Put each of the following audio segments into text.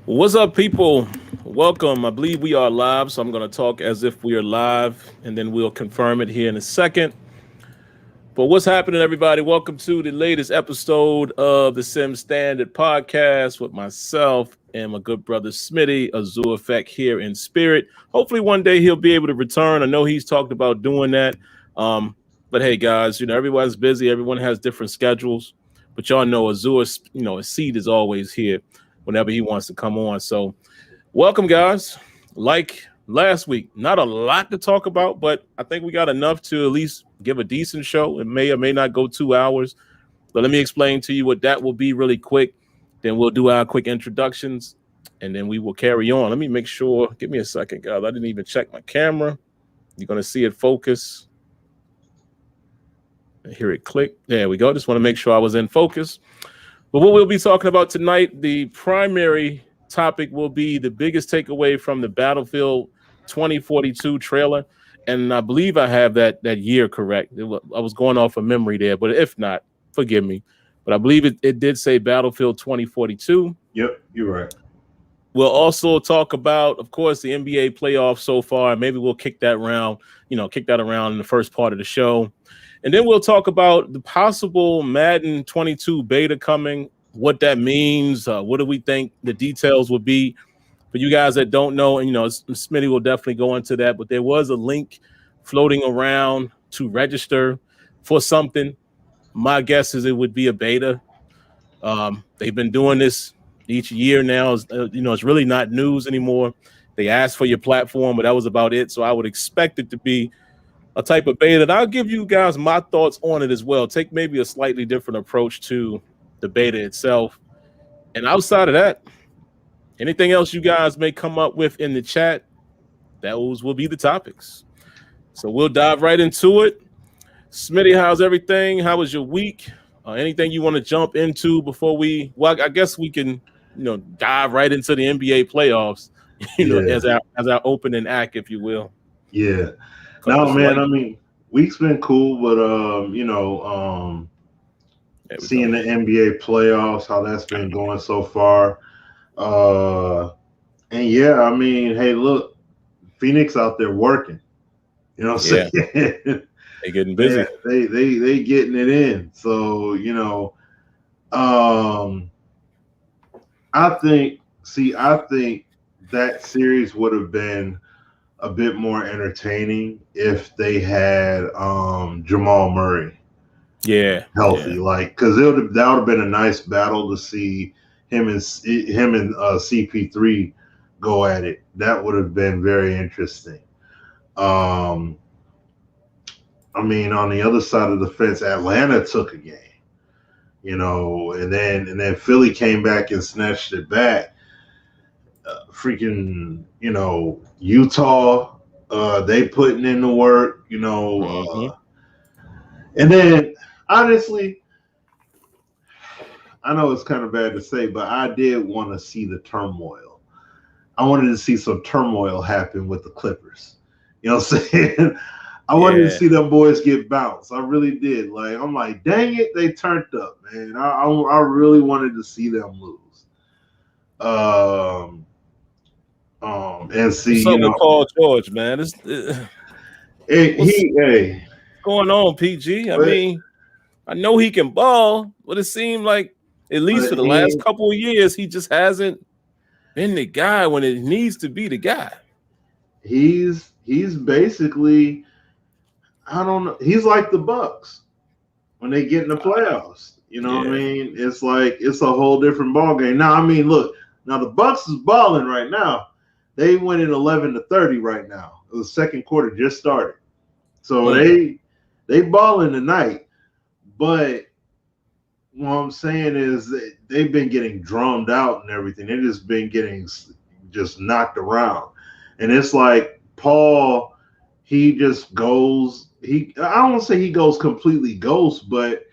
What's up, people? Welcome. I believe we are live, so I'm going to talk as if we are live, and then we'll confirm it here in a second. But what's happening, everybody? Welcome to the latest episode of the Sim Standard podcast with myself and my good brother Smitty, AzureEffect here in spirit. Hopefully, one day he'll be able to return. I know he's talked about doing that. But hey, guys, everyone's busy. Everyone has different schedules. But y'all know Azure's, his seat is always here whenever he wants to come on. So welcome, guys. Like last week, not a lot to talk about, but I think we got enough to at least give a decent show. It may or may not go 2 hours, but let me explain to you what that will be really quick. Then we'll do our quick introductions, and then we will carry on. Let me make sure. Give me a second, guys. I didn't even check my camera. You're going to see it focus. And hear it click. There we go. Just want to make sure I was in focus. But what we'll be talking about tonight, the primary topic will be the biggest takeaway from the Battlefield 2042 trailer. And I believe I have that year correct. I was going off of memory there, but if not, forgive me. But I believe it did say Battlefield 2042. Yep, you're right. We'll also talk about, of course, the NBA playoffs so far. Maybe we'll kick that around in the first part of the show. And then we'll talk about the possible Madden 22 beta coming, what that means, what do we think the details will be. For you guys that don't know, and Smitty will definitely go into that, but there was a link floating around to register for something. My guess is it would be a beta. They've been doing this each year now. It's really not news anymore. They asked for your platform, but that was about it. So I would expect it to be a type of beta. And I'll give you guys my thoughts on it as well. Take maybe a slightly different approach to the beta itself. And outside of that, anything else you guys may come up with in the chat, those will be the topics. So we'll dive right into it. Smitty, how's everything? How was your week? Anything you want to jump into before I guess we can, dive right into the NBA playoffs, as our opening act, if you will. Yeah. No, man, I mean, week's been cool, but seeing the NBA playoffs, how that's been going so far. And yeah, I mean, hey, look, Phoenix out there working. You know what I'm saying? They getting busy. They getting it in. So, I think that series would have been a bit more entertaining if they had Jamal Murray healthy, like, because that would have been a nice battle to see him and CP3 go at it. That would have been very interesting. I mean, on the other side of the fence, Atlanta took a game, and then Philly came back and snatched it back. Freaking, Utah, they putting in the work, and then honestly, I know it's kind of bad to say, but I did want to see the turmoil. I wanted to see some turmoil happen with the Clippers. You know what I'm saying? I wanted to see them boys get bounced. I really did. Like, I'm like, dang it, they turned up, man. I really wanted to see them lose. And see, with Paul George, man. What's going on, PG? I mean, I know he can ball, but it seemed like, at least for the last couple of years, he just hasn't been the guy when it needs to be the guy. He's basically, I don't know. He's like the Bucks when they get in the playoffs. You know what I mean? It's like it's a whole different ball game. Now, I mean, look, now the Bucks is balling right now. They winning 11-30 right now. The second quarter just started, so they balling tonight. But what I'm saying is they've been getting drummed out and everything. They've just been getting just knocked around, and it's like Paul. He just goes. I don't want to say he goes completely ghost, but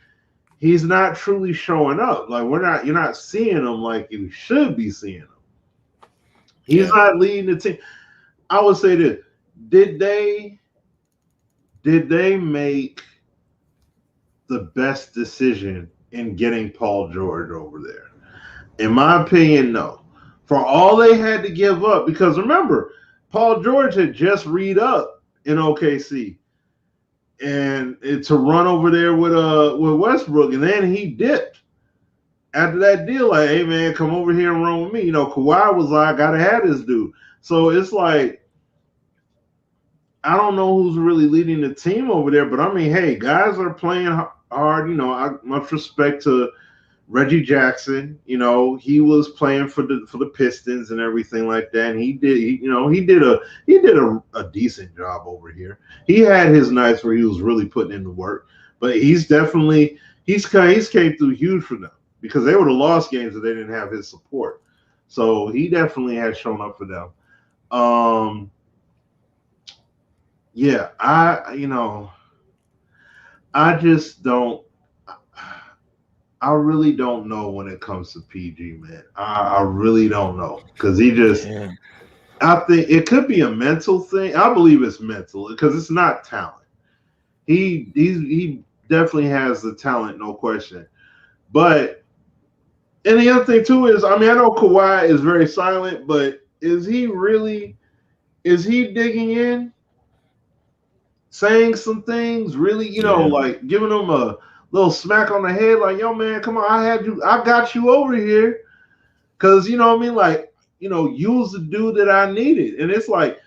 he's not truly showing up. Like you're not seeing him like you should be seeing him. He's not leading the team. I would say this: did they make the best decision in getting Paul George over there? In my opinion, no. for all they had to give up, because remember, Paul George had just re-upped in OKC, and to run over there with Westbrook, and then he dipped after that deal. Like, hey man, come over here and run with me. Kawhi was like, I gotta have this dude. So it's like, I don't know who's really leading the team over there, but I mean, hey, guys are playing hard. Much respect to Reggie Jackson. He was playing for the Pistons and everything like that, and he did a decent job over here. He had his nights where he was really putting in the work, but he's came through huge for them, because they would have lost games if they didn't have his support. So he definitely has shown up for them. Yeah, I just don't. I really don't know when it comes to PG, man. I really don't know, because he just. Yeah. I think it could be a mental thing. I believe it's mental, because it's not talent. He definitely has the talent, no question. But, and the other thing too is, I mean, I know Kawhi is very silent, but is he digging in? Saying some things, really, like giving them a little smack on the head, like, yo, man, come on, I got you over here, because, like, you was the dude that I needed. And it's like,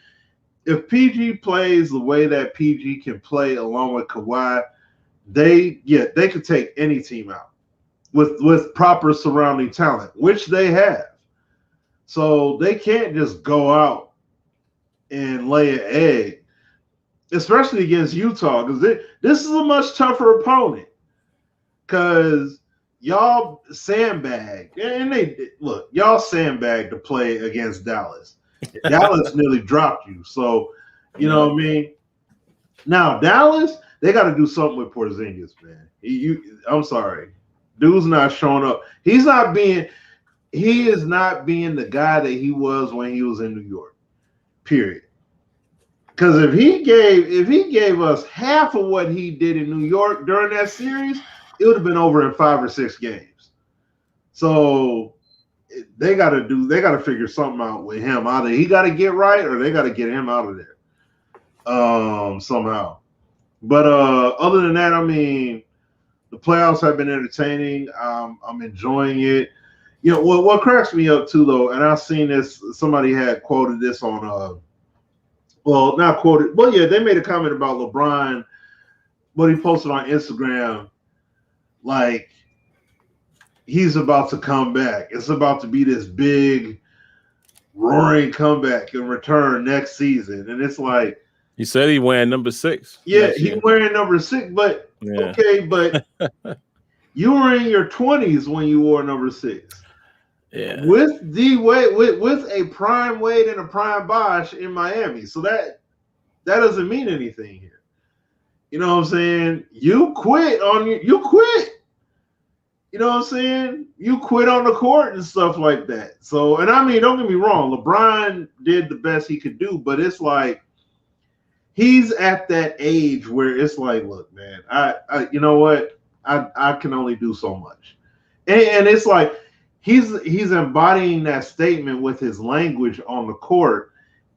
if PG plays the way that PG can play along with Kawhi, they could take any team out with proper surrounding talent, which they have. So they can't just go out and lay an egg, especially against Utah, because this is a much tougher opponent, because y'all sandbagged, and y'all sandbagged to play against Dallas. Dallas nearly dropped you, so you know what I mean. Now Dallas, they got to do something with Porzingis, man. I'm sorry, dude's not showing up. He is not being the guy that he was when he was in New York. Period. Because if he gave us half of what he did in New York during that series, it would have been over in 5 or 6 games. So they got to figure something out with him. Either he got to get right, or they got to get him out of there somehow. But other than that, I mean, the playoffs have been entertaining. I'm enjoying it. What cracks me up too, though, and I've seen this. Somebody had quoted this on. Well, not quoted. Well, yeah, they made a comment about LeBron, what he posted on Instagram, like he's about to come back. It's about to be this big, roaring comeback and return next season. And it's like, he said he wearing number 6. Yeah, he wearing number 6, but okay, but you were in your 20s when you wore number 6. Yeah, with D-Wade, with a prime Wade and a prime Bosh in Miami, so that doesn't mean anything here. You know what I'm saying? You quit. You know what I'm saying? You quit on the court and stuff like that. So, and I mean, don't get me wrong, LeBron did the best he could do, but it's like he's at that age where it's like, look, man, I you know what? I can only do so much, and it's like. He's embodying that statement with his language on the court.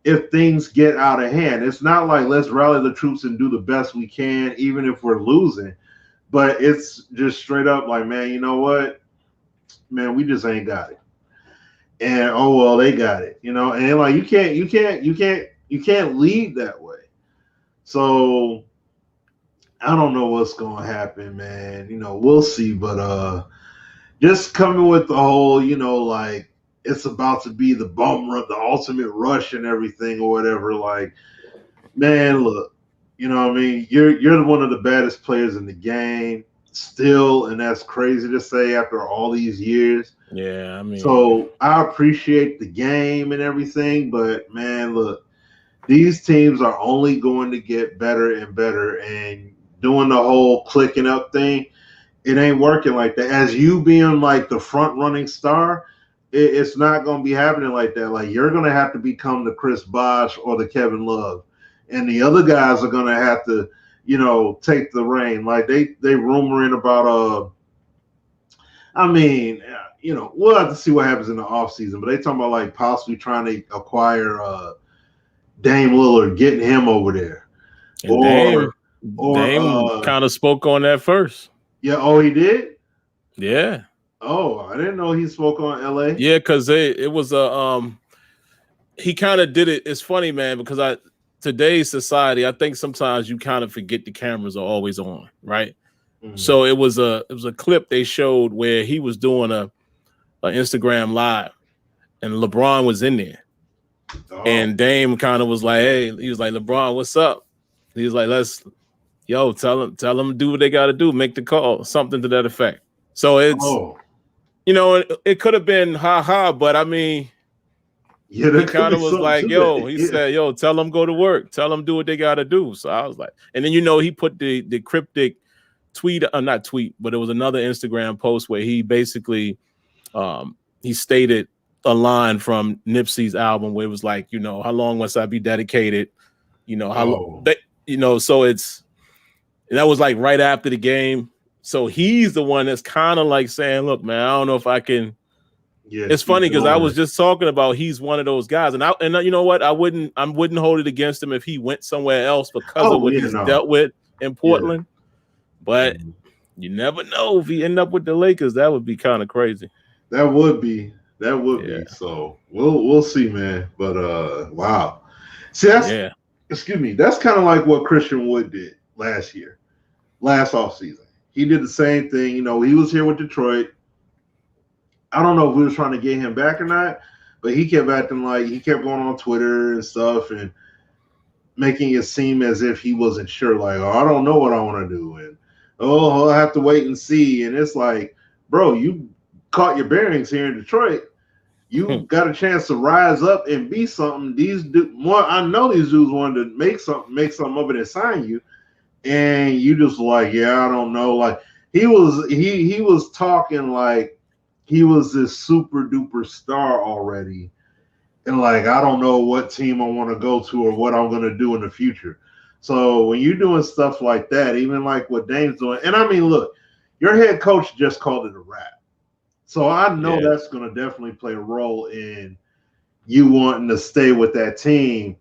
If things get out of hand, it's not like let's rally the troops and do the best we can, even if we're losing. But it's just straight up like, man, you know what, man, we just ain't got it. And oh well, they got it, And like you can't lead that way. So I don't know what's gonna happen, man. We'll see, but just coming with the whole, like it's about to be the bum run, the ultimate rush and everything or whatever. Like, man, look, you know what I mean? You're one of the baddest players in the game still, and that's crazy to say after all these years. Yeah, I mean. So I appreciate the game and everything, but man, look, these teams are only going to get better and better, and doing the whole clicking up thing, it ain't working like that. As you being like the front running star, it's not going to be happening like that. Like you're going to have to become the Chris Bosh or the Kevin Love, and the other guys are going to have to, take the reign. Like they rumoring about I mean, we'll have to see what happens in the offseason, but they talking about like possibly trying to acquire Dame Lillard, getting him over there. And Dame kind of spoke on that first. Yeah, oh, he did? Yeah. Oh, I didn't know he spoke on LA. Yeah, because it was he kind of did it. It's funny, man, because today's society, I think sometimes you kind of forget the cameras are always on, right? Mm-hmm. So it was a clip they showed where he was doing a Instagram live, and LeBron was in there, and Dame kind of was like, "Hey," he was like, "LeBron, what's up?" He was like, tell them to do what they got to do, make the call, something to that effect." So it's, it could have been but I mean, he kind of was like, said, tell them go to work, tell them do what they got to do. So I was like, and then he put the cryptic tweet, not tweet, but it was another Instagram post where he basically he stated a line from Nipsey's album where it was like, how long must I be dedicated? How long? So that was like right after the game. So he's the one that's kind of like saying, look, man, I don't know if I can. Yeah, it's funny because I was just talking about he's one of those guys, and you know what? I wouldn't hold it against him if he went somewhere else because of what he's dealt with in Portland. Yeah. But you never know if he end up with the Lakers. That would be kind of crazy. That would be. So we'll see, man. But wow. See, excuse me. That's kind of like what Christian Wood did last offseason. He did the same thing. He was here with Detroit. I don't know if we were trying to get him back or not, but he kept acting like he kept going on Twitter and stuff and making it seem as if he wasn't sure. Like, oh, I don't know what I want to do, and I'll have to wait and see. And it's like, bro, you caught your bearings here in Detroit. You got a chance to rise up and be something. I know these dudes wanted to make something of it and sign you. And you just like, yeah, I don't know. Like he was talking like he was this super duper star already. And like, I don't know what team I want to go to or what I'm going to do in the future. So when you're doing stuff like that, even like what Dame's doing, and I mean, look, your head coach just called it a wrap. So I know that's going to definitely play a role in you wanting to stay with that team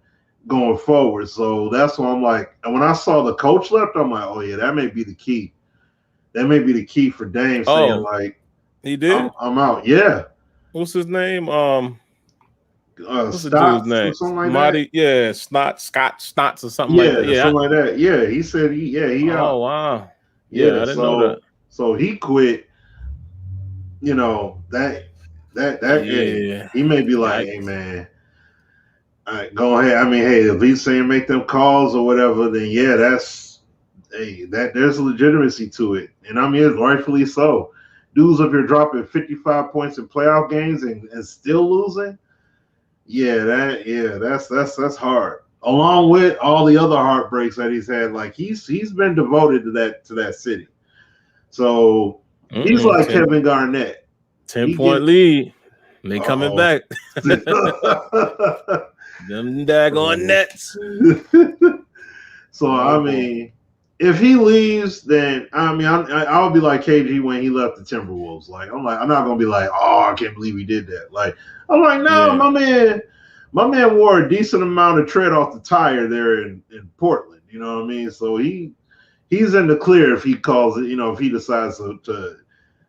going forward. So that's why I'm like, and when I saw the coach left, I'm like, oh yeah, that may be the key. That may be the key for Dame saying like, he did. I'm out. Yeah. What's his name? What's the Stotts dude's name? or something like Marty, that. Yeah, Stotts or something like that. Yeah, something like that. Yeah, he said he out. Oh wow. Yeah, I didn't know that. So he quit. That he may be like, hey man. All right, go ahead. I mean, hey, if he's saying make them calls or whatever, then there's legitimacy to it. And I mean, it's rightfully so. Dudes up here dropping 55 points in playoff games and still losing. That's hard. Along with all the other heartbreaks that he's had, like he's been devoted to that city. So he's like Kevin Garnett. 10-point lead. They coming back. Them daggone Nets. So I mean, if he leaves, then I mean, I'll be like KG when he left the Timberwolves. Like I'm not gonna be like, oh, I can't believe he did that. Like I'm like, no, my man wore a decent amount of tread off the tire there in Portland. You know what I mean? So he's in the clear if he calls it. If he decides to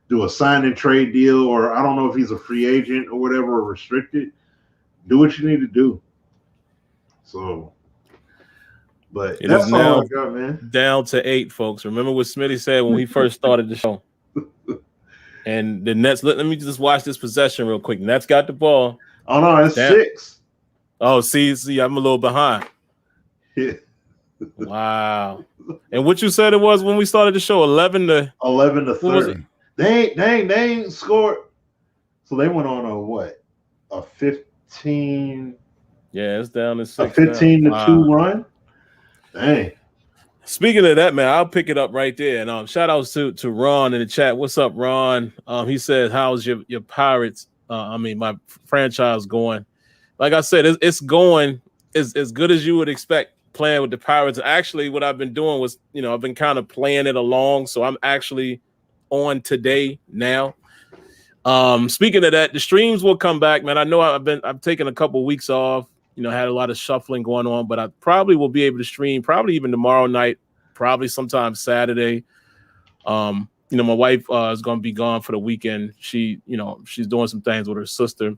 do a sign and trade deal, or I don't know if he's a free agent or whatever, or restricted. Do what you need to do. So, but that's all I got, man. Down to 8, folks. Remember what Smitty said when we first started the show. And the Nets. Let me just watch this possession real quick. Nets got the ball. Oh no, it's 6. Oh, see, I'm a little behind. Yeah. Wow. And what you said it was when we started the show, 11 to 30. They ain't scored. So they went on a 15. Yeah, it's down to 6. A 15 to 2 run. Dang. Speaking of that, man, I'll pick it up right there. And shout outs to Ron in the chat. What's up, Ron? He says, how's your Pirates? My franchise going? Like I said, it's going as good as you would expect playing with the Pirates. Actually, what I've been doing was, I've been kind of playing it along. So I'm actually on today now. Speaking of that, the streams will come back, man. I know I've taken a couple weeks off, had a lot of shuffling going on, but I probably will be able to stream probably even tomorrow night, probably sometime Saturday. My wife is going to be gone for the weekend. She's doing some things with her sister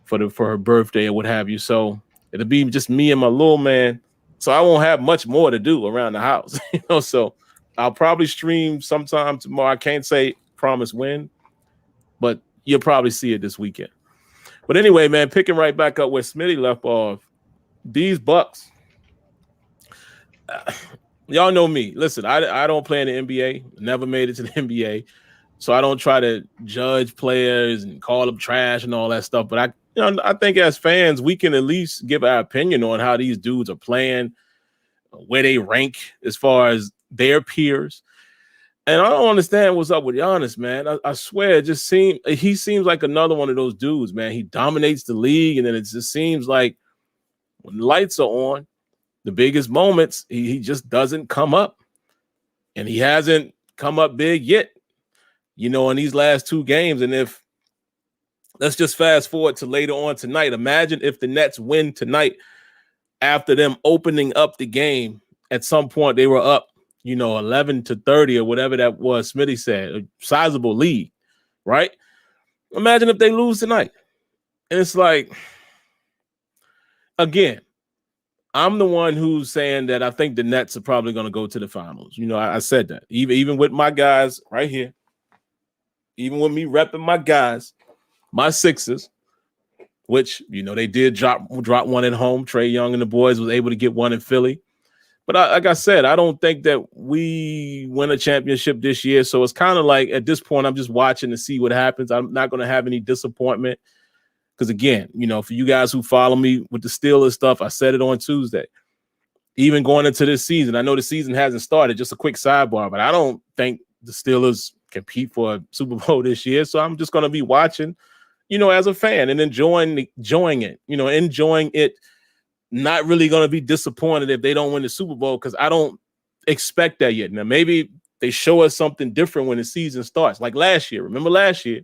for her birthday or what have you. So it'll be just me and my little man. So I won't have much more to do around the house, So I'll probably stream sometime tomorrow. I can't say promise when, but you'll probably see it this weekend. But anyway, man, picking right back up where Smitty left off, these Bucks. Y'all know me. Listen, I don't play in the NBA. Never made it to the NBA, so I don't try to judge players and call them trash and all that stuff. But I think as fans, we can at least give our opinion on how these dudes are playing, where they rank as far as their peers. And I don't understand what's up with Giannis, man. I swear, he seems like another one of those dudes, man. He dominates the league, and then it just seems like when the lights are on, the biggest moments, he just doesn't come up. And he hasn't come up big yet, in these last two games. And let's just fast forward to later on tonight. Imagine if the Nets win tonight after them opening up the game. At some point, they were up, 11-30 or whatever that was. Smitty said a sizable lead, right? Imagine if they lose tonight. And it's like, again, I'm the one who's saying that I think the Nets are probably going to go to the finals. I said that even with my guys right here, even with me repping my guys, my Sixers, which, they did drop one at home. Trae Young and the boys was able to get one in Philly. But like I said, I don't think that we win a championship this year. So it's kind of like at this point, I'm just watching to see what happens. I'm not going to have any disappointment. Because again, for you guys who follow me with the Steelers stuff, I said it on Tuesday. Even going into this season, I know the season hasn't started, just a quick sidebar, but I don't think the Steelers compete for a Super Bowl this year. So I'm just going to be watching, as a fan and enjoying it. Not really going to be disappointed if they don't win the Super Bowl because I don't expect that yet. Now, maybe they show us something different when the season starts. Like last year. Remember last year?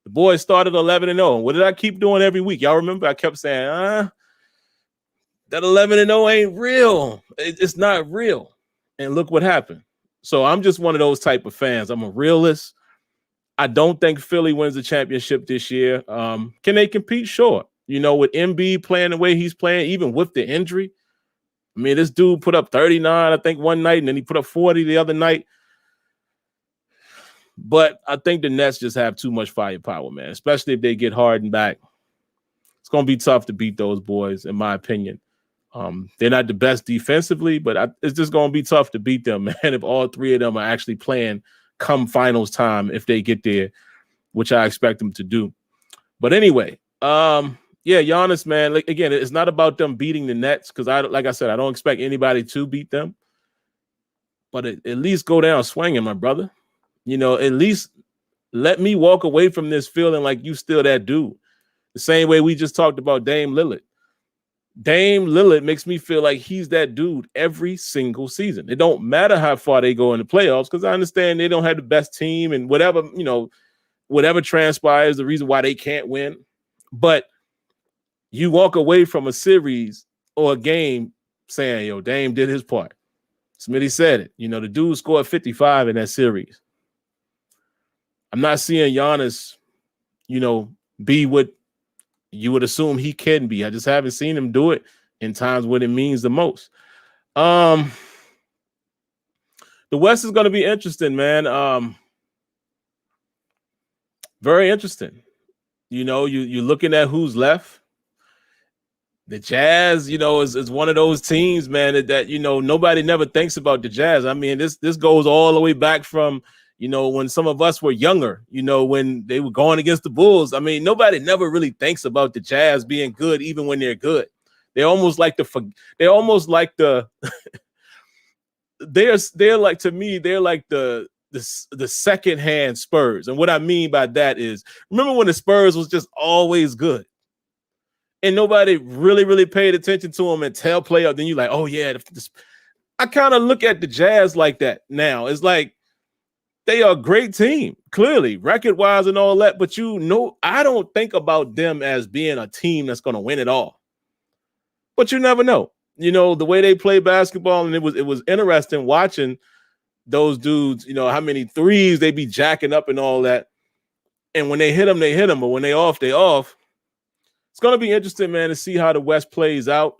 The boys started 11-0. What did I keep doing every week? Y'all remember? I kept saying, that 11-0 ain't real. It's not real. And look what happened. So I'm just one of those type of fans. I'm a realist. I don't think Philly wins the championship this year. Can they compete? Sure. With Embiid playing the way he's playing, even with the injury. I mean, this dude put up 39, I think, one night, and then he put up 40 the other night. But I think the Nets just have too much firepower, man, especially if they get Harden back. It's going to be tough to beat those boys, in my opinion. They're not the best defensively, but it's just going to be tough to beat them, man, if all three of them are actually playing come finals time if they get there, which I expect them to do. But anyway, yeah, Giannis, man, again, it's not about them beating the Nets because, like I said, I don't expect anybody to beat them. But at least go down swinging, my brother. At least let me walk away from this feeling like you still that dude. The same way we just talked about Dame Lillard. Dame Lillard makes me feel like he's that dude every single season. It don't matter how far they go in the playoffs because I understand they don't have the best team and whatever transpires, the reason why they can't win. But you walk away from a series or a game saying, yo, Dame did his part. Smitty said it. The dude scored 55 in that series. I'm not seeing Giannis, be what you would assume he can be. I just haven't seen him do it in times when it means the most. The West is going to be interesting, man. Very interesting. You're looking at who's left. The Jazz, is one of those teams, man, that nobody never thinks about the Jazz. I mean, this goes all the way back from, when some of us were younger, when they were going against the Bulls. I mean, nobody never really thinks about the Jazz being good, even when they're good. They're almost like they're like, to me, they're like the secondhand Spurs. And what I mean by that is, remember when the Spurs was just always good? And nobody really, really paid attention to them until playoff. Then you're like, oh, yeah. I kind of look at the Jazz like that now. It's like they are a great team, clearly, record-wise and all that. But I don't think about them as being a team that's going to win it all. But you never know. The way they play basketball, and it was interesting watching those dudes, how many threes they be jacking up and all that. And when they hit them, they hit them. But when they off, they off. It's going to be interesting, man, to see how the West plays out.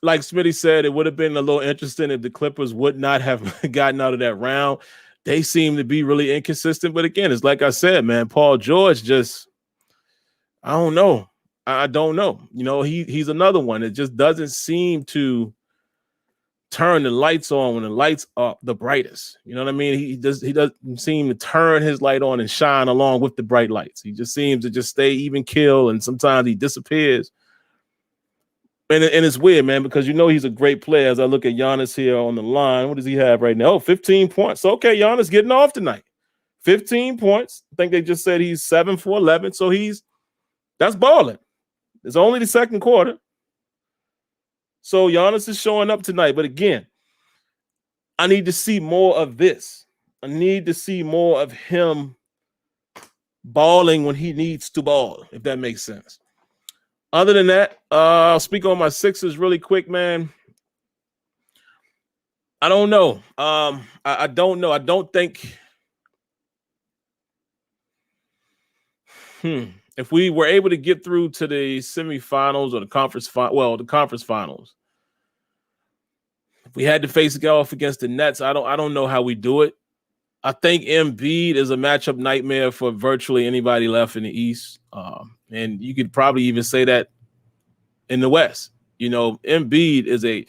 Like Smitty said, it would have been a little interesting if the Clippers would not have gotten out of that round. They seem to be really inconsistent. But again, it's like I said, man, Paul George just, I don't know. I don't know. He's another one that just doesn't seem to turn the lights on when the lights are the brightest. You know what I mean? He doesn't seem to turn his light on and shine along with the bright lights. He just seems to just stay even kill, and sometimes he disappears. And it's weird, man, because he's a great player. As I look at Giannis here on the line, what does he have right now? 15 points. Okay, Giannis getting off tonight. 15 points. I think they just said he's 7 for 11. So that's balling. It's only the second quarter. So Giannis is showing up tonight. But again, I need to see more of this. I need to see more of him balling when he needs to ball, if that makes sense. Other than that, I'll speak on my Sixers really quick, man. I don't know. I don't know. I don't think if we were able to get through to the semifinals or the conference finals, if we had to face it off against the Nets, I don't know how we do it. I think Embiid is a matchup nightmare for virtually anybody left in the East. And you could probably even say that in the West. Embiid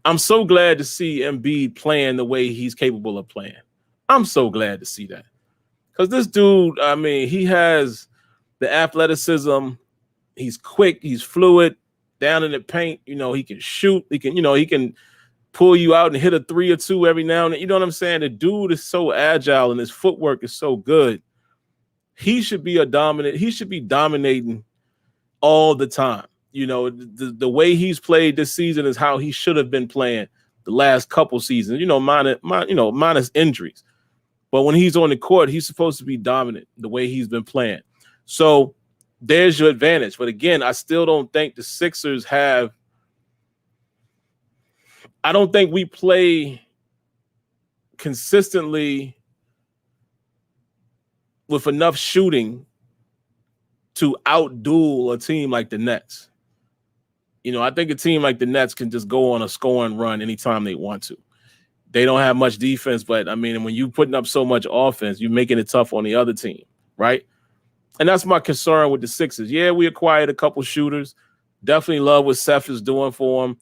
I'm so glad to see Embiid playing the way he's capable of playing. I'm so glad to see that. Because this dude, he has the athleticism. He's quick. He's fluid. Down in the paint, he can shoot. He can pull you out and hit a 3 or 2 every now and then. You know what I'm saying? The dude is so agile and his footwork is so good. He should be dominating all the time. The way he's played this season is how he should have been playing the last couple seasons, minus injuries. But when he's on the court, he's supposed to be dominant the way he's been playing. So there's your advantage. But again, I still don't think the Sixers have – I don't think we play consistently with enough shooting to outduel a team like the Nets. I think a team like the Nets can just go on a scoring run anytime they want to. They don't have much defense, but, when you're putting up so much offense, you're making it tough on the other team, right? And that's my concern with the Sixers. Yeah, we acquired a couple shooters. Definitely love what Seth is doing for him.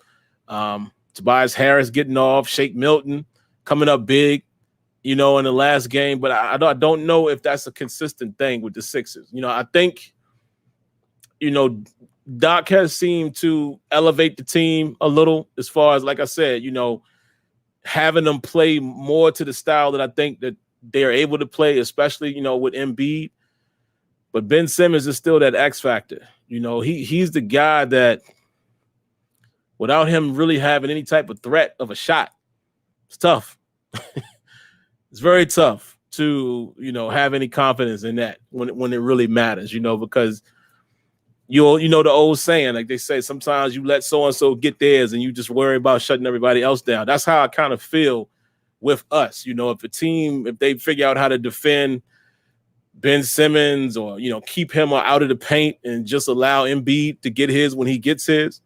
Tobias Harris getting off, Shake Milton coming up big, in the last game. But I don't know if that's a consistent thing with the Sixers. I think, Doc has seemed to elevate the team a little as far as, like I said, having them play more to the style that I think that they're able to play, especially, with Embiid. But Ben Simmons is still that X factor. He's the guy that without him really having any type of threat of a shot, it's tough. It's very tough to, have any confidence in that when it really matters, because the old saying, like they say, sometimes you let so-and-so get theirs and you just worry about shutting everybody else down. That's how I kind of feel with us. If they figure out how to defend Ben Simmons or, keep him out of the paint and just allow Embiid to get his when he gets his,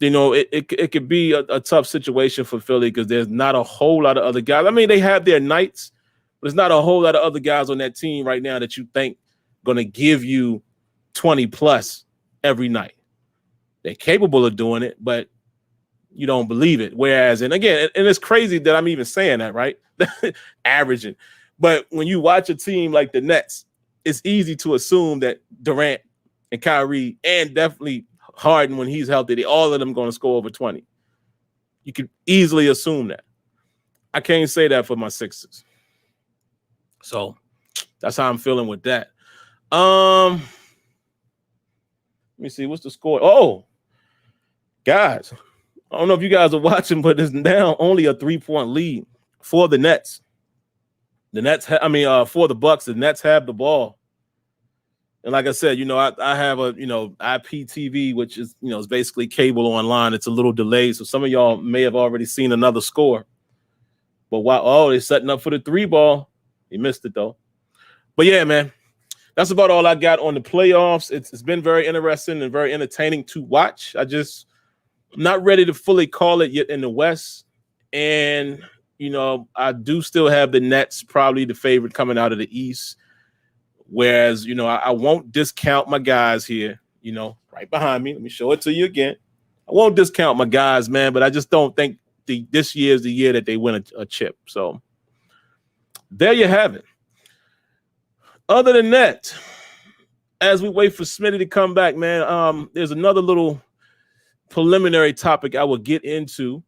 it could be a tough situation for Philly because there's not a whole lot of other guys. They have their nights, but there's not a whole lot of other guys on that team right now that you think going to give you 20 plus every night. They're capable of doing it, but you don't believe it. Whereas, and again, and it's crazy that I'm even saying that, right? Averaging. But when you watch a team like the Nets, it's easy to assume that Durant and Kyrie and definitely Harden, when he's healthy, all of them going to score over 20. You could easily assume that. I can't say that for my Sixers. So that's how I'm feeling with that. Let me see. What's the score? Oh, guys, I don't know if you guys are watching, but it's now only a 3-point lead for the Nets. For the Bucks, the Nets have the ball. And like I said, I have a, IPTV, which is, is basically cable online. It's a little delayed. So some of y'all may have already seen another score. But they're setting up for the 3-ball. He missed it though. But yeah, man, that's about all I got on the playoffs. It's been very interesting and very entertaining to watch. I'm not ready to fully call it yet in the West. And, I do still have the Nets probably the favorite coming out of the East. Whereas, I won't discount my guys here, right behind me. Let me show it to you again. I won't discount my guys, man, but I just don't think this year is the year that they win a chip. So there you have it. Other than that, as we wait for Smitty to come back, man, there's another little preliminary topic I will get into,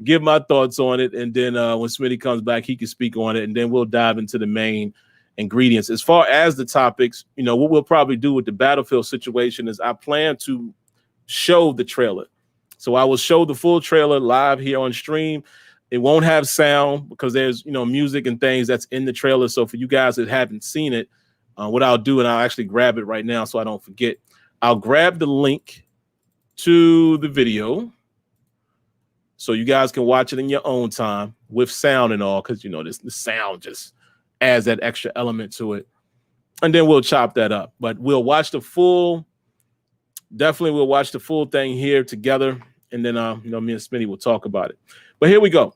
give my thoughts on it, and then when Smitty comes back, he can speak on it, and then we'll dive into the main ingredients. As far as the topics, what we'll probably do with the Battlefield situation is I plan to show the trailer. So I will show the full trailer live here on stream. It won't have sound because there's, music and things that's in the trailer. So for you guys that haven't seen it, what I'll do, and I'll actually grab it right now so I don't forget, I'll grab the link to the video so you guys can watch it in your own time with sound and all, because, the sound just adds that extra element to it. And then we'll chop that up. But we'll watch the full thing here together. And then, me and Smitty will talk about it. But here we go.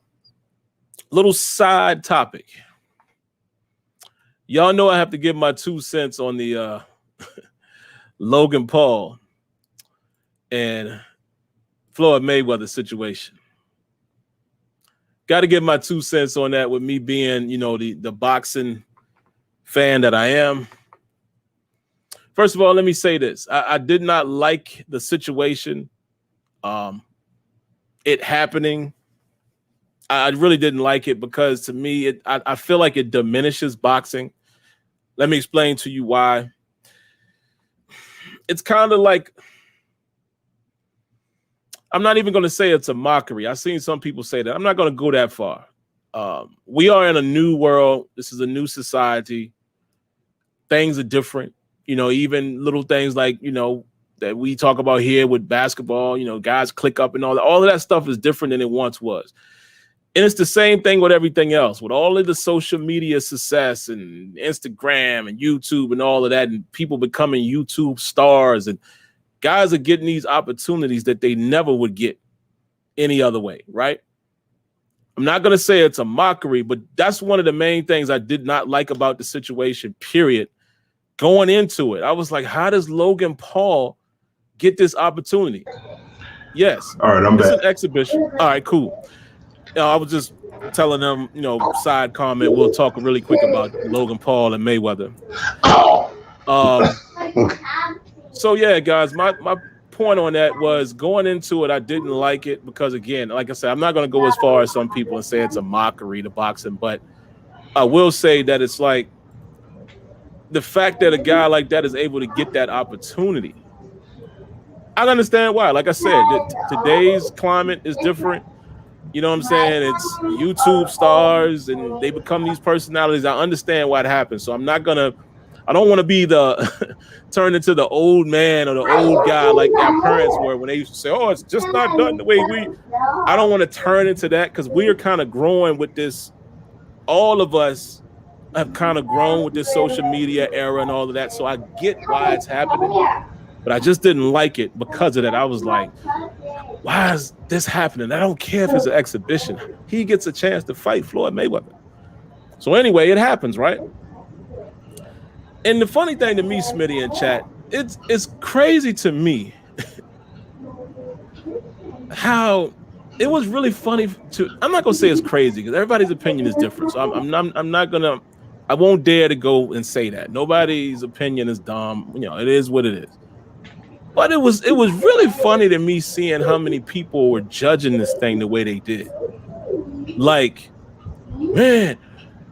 Little side topic. Y'all know I have to give my 2 cents on the Logan Paul and Floyd Mayweather situation. Got to give my 2 cents on that with me being, the boxing fan that I am. First of all, let me say this. I did not like the situation. It happening. I really didn't like it because to me, I feel like it diminishes boxing. Let me explain to you why. It's kind of like, I'm not even going to say it's a mockery. I've seen some people say that. I'm not going to go that far. We are in a new world. This is a new society. Things are different. Even little things like, that we talk about here with basketball, guys click up and all that. All of that stuff is different than it once was. And it's the same thing with everything else, with all of the social media success and Instagram and YouTube and all of that, and people becoming YouTube stars, and guys are getting these opportunities that they never would get any other way, right? I'm not going to say it's a mockery, but that's one of the main things I did not like about the situation, period. Going into it, I was like, how does Logan Paul get this opportunity? Yes. All right, I'm back. It's an exhibition. All right, cool. I was just telling them, side comment. We'll talk really quick about Logan Paul and Mayweather. So yeah, guys, my point on that was going into it, I didn't like it because, again, like I said, I'm not going to go as far as some people and say it's a mockery to boxing, but I will say that it's like the fact that a guy like that is able to get that opportunity. I understand why. Like I said, today's climate is different. You know what I'm saying? It's YouTube stars and they become these personalities. I understand why it happens. So I don't want to be turn into the old man or the old guy like our parents were when they used to say, oh, it's just not done the way I don't want to turn into that, because we are kind of growing with this. All of us have kind of grown with this social media era and all of that. So I get why it's happening, but I just didn't like it because of that. I was like, why is this happening? I don't care if it's an exhibition. He gets a chance to fight Floyd Mayweather. So anyway, it happens, right? And the funny thing to me, Smitty in chat, it's crazy to me how it was really funny I'm not gonna say it's crazy because everybody's opinion is different. So I won't dare to go and say that. Nobody's opinion is dumb. It is what it is. But it was really funny to me seeing how many people were judging this thing the way they did. Like, man,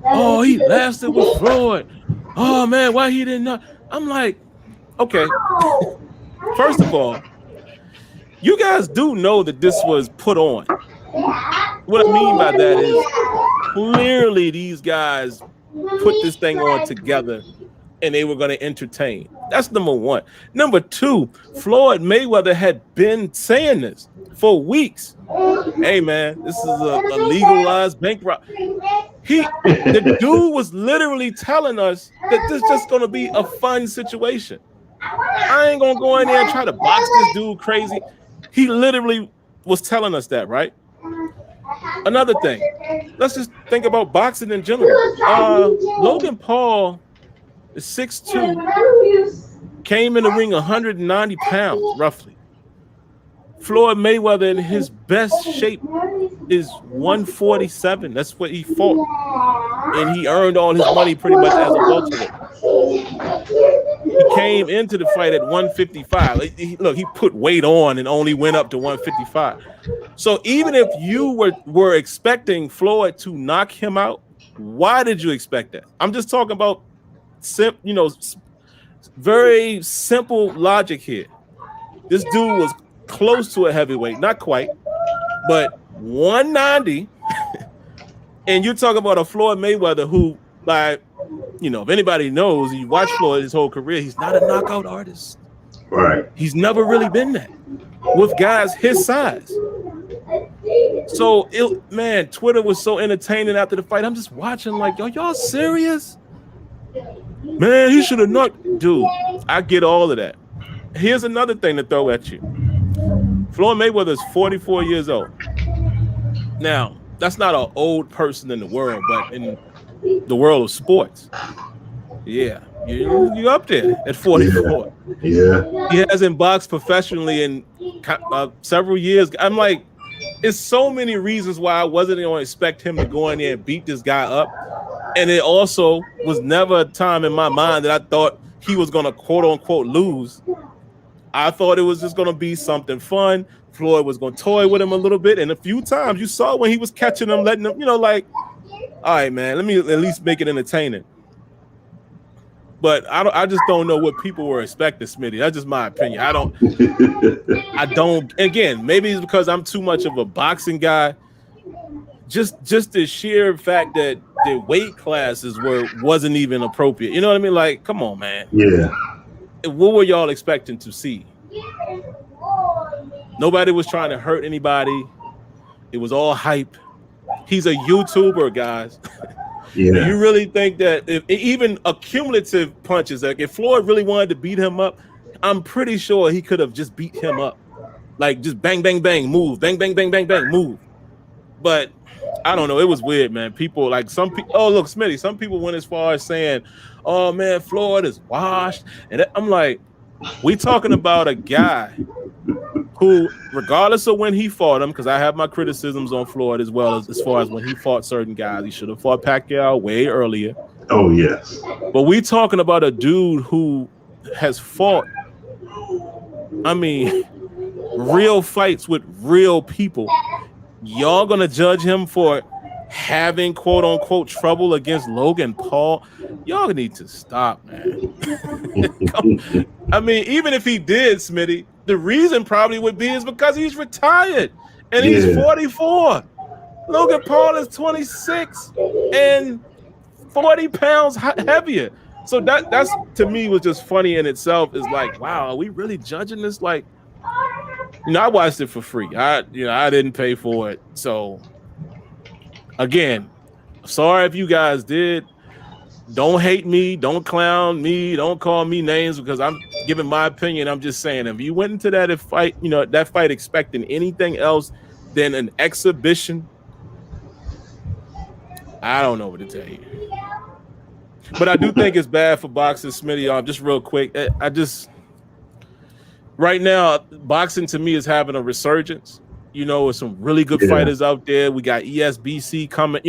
oh, he lasted with Floyd. Oh man, why he didn't know? I'm like, okay. First of all, you guys do know that this was put on. what I mean by that is clearly these guys put this thing on together and they were going to entertain. That's number one. Number two, Floyd Mayweather had been saying this for weeks. Hey man, this is a legalized bank robbery. The dude was literally telling us that this is just going to be a fun situation. I ain't going to go in there and try to box this dude crazy. He literally was telling us that, right? Another thing, let's just think about boxing in general. Logan Paul is 6'2", came in the ring 190 pounds, roughly. Floyd Mayweather in his best shape is 147. That's what he fought. And he earned all his money pretty much as a welterweight. He came into the fight at 155. Look, he put weight on and only went up to 155. So even if you were expecting Floyd to knock him out, why did you expect that? I'm just talking about very simple logic here. This dude was close to a heavyweight, not quite, but 190. And you're talking about a Floyd Mayweather who, like, if anybody knows, you watch Floyd his whole career, he's not a knockout artist. Right. He's never really been that with guys his size. So, Twitter was so entertaining after the fight. I'm just watching like, y'all serious? Man, he should have knocked. Dude, I get all of that. Here's another thing to throw at you. Floyd Mayweather is 44 years old. Now, that's not an old person in the world, but in the world of sports, yeah, you up there at 44. Yeah. He hasn't boxed professionally in several years. I'm like, it's so many reasons why I wasn't going to expect him to go in there and beat this guy up. And it also was never a time in my mind that I thought he was going to quote unquote lose. I thought it was just going to be something fun. Floyd was going to toy with him a little bit. And a few times you saw when he was catching him, letting him, like, all right, man, let me at least make it entertaining. But I just don't know what people were expecting, Smitty. That's just my opinion. I don't, again, maybe it's because I'm too much of a boxing guy. Just the sheer fact that the weight classes wasn't even appropriate. You know what I mean? Like, come on, man. Yeah. What were y'all expecting to see? Nobody was trying to hurt anybody. It was all hype. He's a YouTuber, guys. Yeah. You really think that if even accumulative punches, like if Floyd really wanted to beat him up, I'm pretty sure he could have just beat him up. Like just bang, bang, bang, move, bang, bang, bang, bang, bang, move. But I don't know. It was weird, man. People like some people. Oh, look, Smitty. Some people went as far as saying, "Oh man, Floyd is washed," and I'm like, we talking about a guy who, regardless of when he fought him, because I have my criticisms on Floyd as well as far as when he fought certain guys. He should have fought Pacquiao way earlier. Oh yes. But we talking about a dude who has fought, I mean, real fights with real people. Y'all gonna judge him for having quote unquote trouble against Logan Paul? Y'all need to stop, man. I mean, even if he did, Smitty, the reason probably would be is because he's retired and he's 44. Logan Paul is 26 and 40 pounds heavier. So that's to me was just funny in itself. Is like, wow, are we really judging this? Like, I watched it for free. I didn't pay for it. So again, sorry if you guys did. Don't hate me. Don't clown me. Don't call me names because I'm giving my opinion. I'm just saying, if you went into that fight expecting anything else than an exhibition, I don't know what to tell you. But I do think it's bad for boxing, Smitty. Just real quick, right now, boxing to me is having a resurgence. With some really good fighters out there. We got ESBC coming.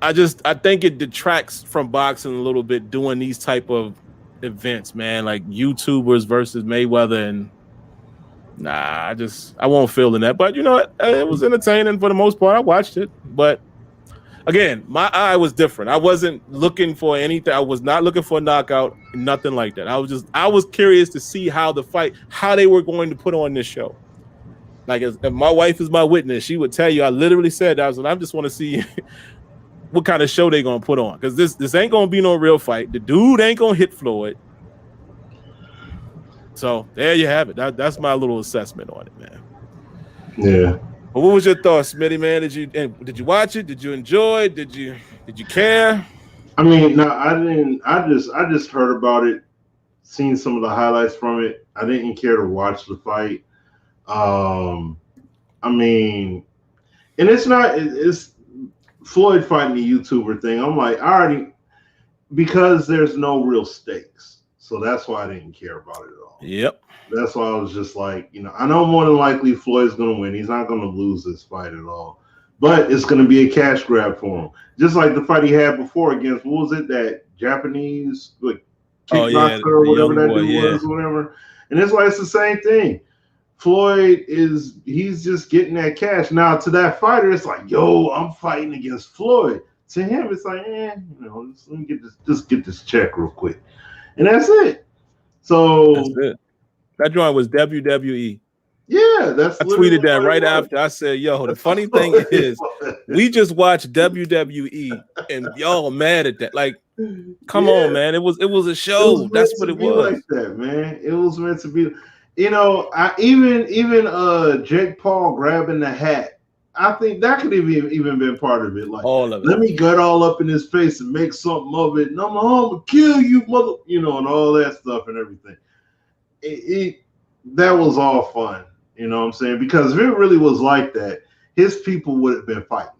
I think it detracts from boxing a little bit doing these type of events, man. Like YouTubers versus Mayweather, and I won't feel in that. But it was entertaining for the most part. I watched it, but again, my eye was different. I wasn't looking for anything. I was not looking for a knockout, nothing like that. I was curious to see how they were going to put on this show. Like, if my wife is my witness, she would tell you. I literally said, I just want to see what kind of show they gonna put on, because this ain't gonna be no real fight. The dude ain't gonna hit Floyd. So there you have it. That's my little assessment on it, man. Yeah. But what was your thoughts, Smitty, man? Did you watch it? Did you enjoy it? Did you care? I mean, no, I didn't. I just heard about it, seen some of the highlights from it. I didn't care to watch the fight. I mean, and it's Floyd fighting the YouTuber thing. I'm like, because there's no real stakes. So that's why I didn't care about it at all. Yep. That's why I was just like, I know more than likely Floyd's going to win. He's not going to lose this fight at all. But it's going to be a cash grab for him. Just like the fight he had before against, what was it, that Japanese kickboxer or whatever that dude was, whatever. And it's like, it's the same thing. Floyd he's just getting that cash. Now, to that fighter, it's like, yo, I'm fighting against Floyd. To him, it's like, let me get this check real quick. And that's it. So that's it. That joint was WWE. Yeah, I tweeted that right after. I said, yo, the funny thing is, we just watched WWE and y'all mad at that. Like, come on, man. It was a show. That's what it was. Like that, man. It was meant to be. I even Jake Paul grabbing the hat. I think that could have even been part of it. Like, all of it. Let me gut all up in his face and make something of it. And I'm gonna kill you, mother. And all that stuff and everything. That was all fun. You know what I'm saying? Because if it really was like that, his people would have been fighting.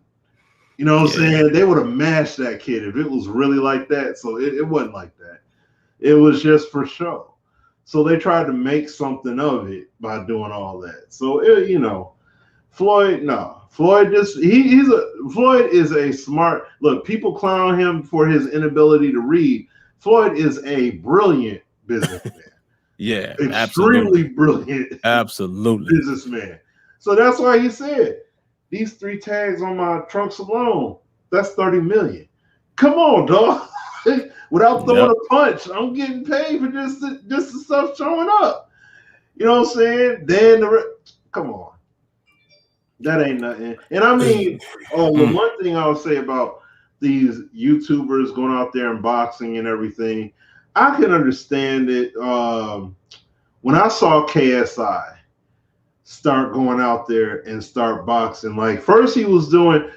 You know what I'm saying? They would have mashed that kid if it was really like that. So it wasn't like that. It was just for show. So they tried to make something of it by doing all that. So, Floyd, no. Floyd Floyd is a smart, look, people clown him for his inability to read. Floyd is a brilliant businessman. Yeah, extremely brilliant, businessman. So that's why he said, these 3 tags on my trunks alone, that's $30 million. Come on, dog. Without throwing a punch, I'm getting paid for just the stuff showing up. You know what I'm saying? Then come on, that ain't nothing. And I mean, the one thing I would say about these YouTubers going out there and boxing and everything, I can understand it. When I saw KSI start going out there and start boxing, like first he was doing,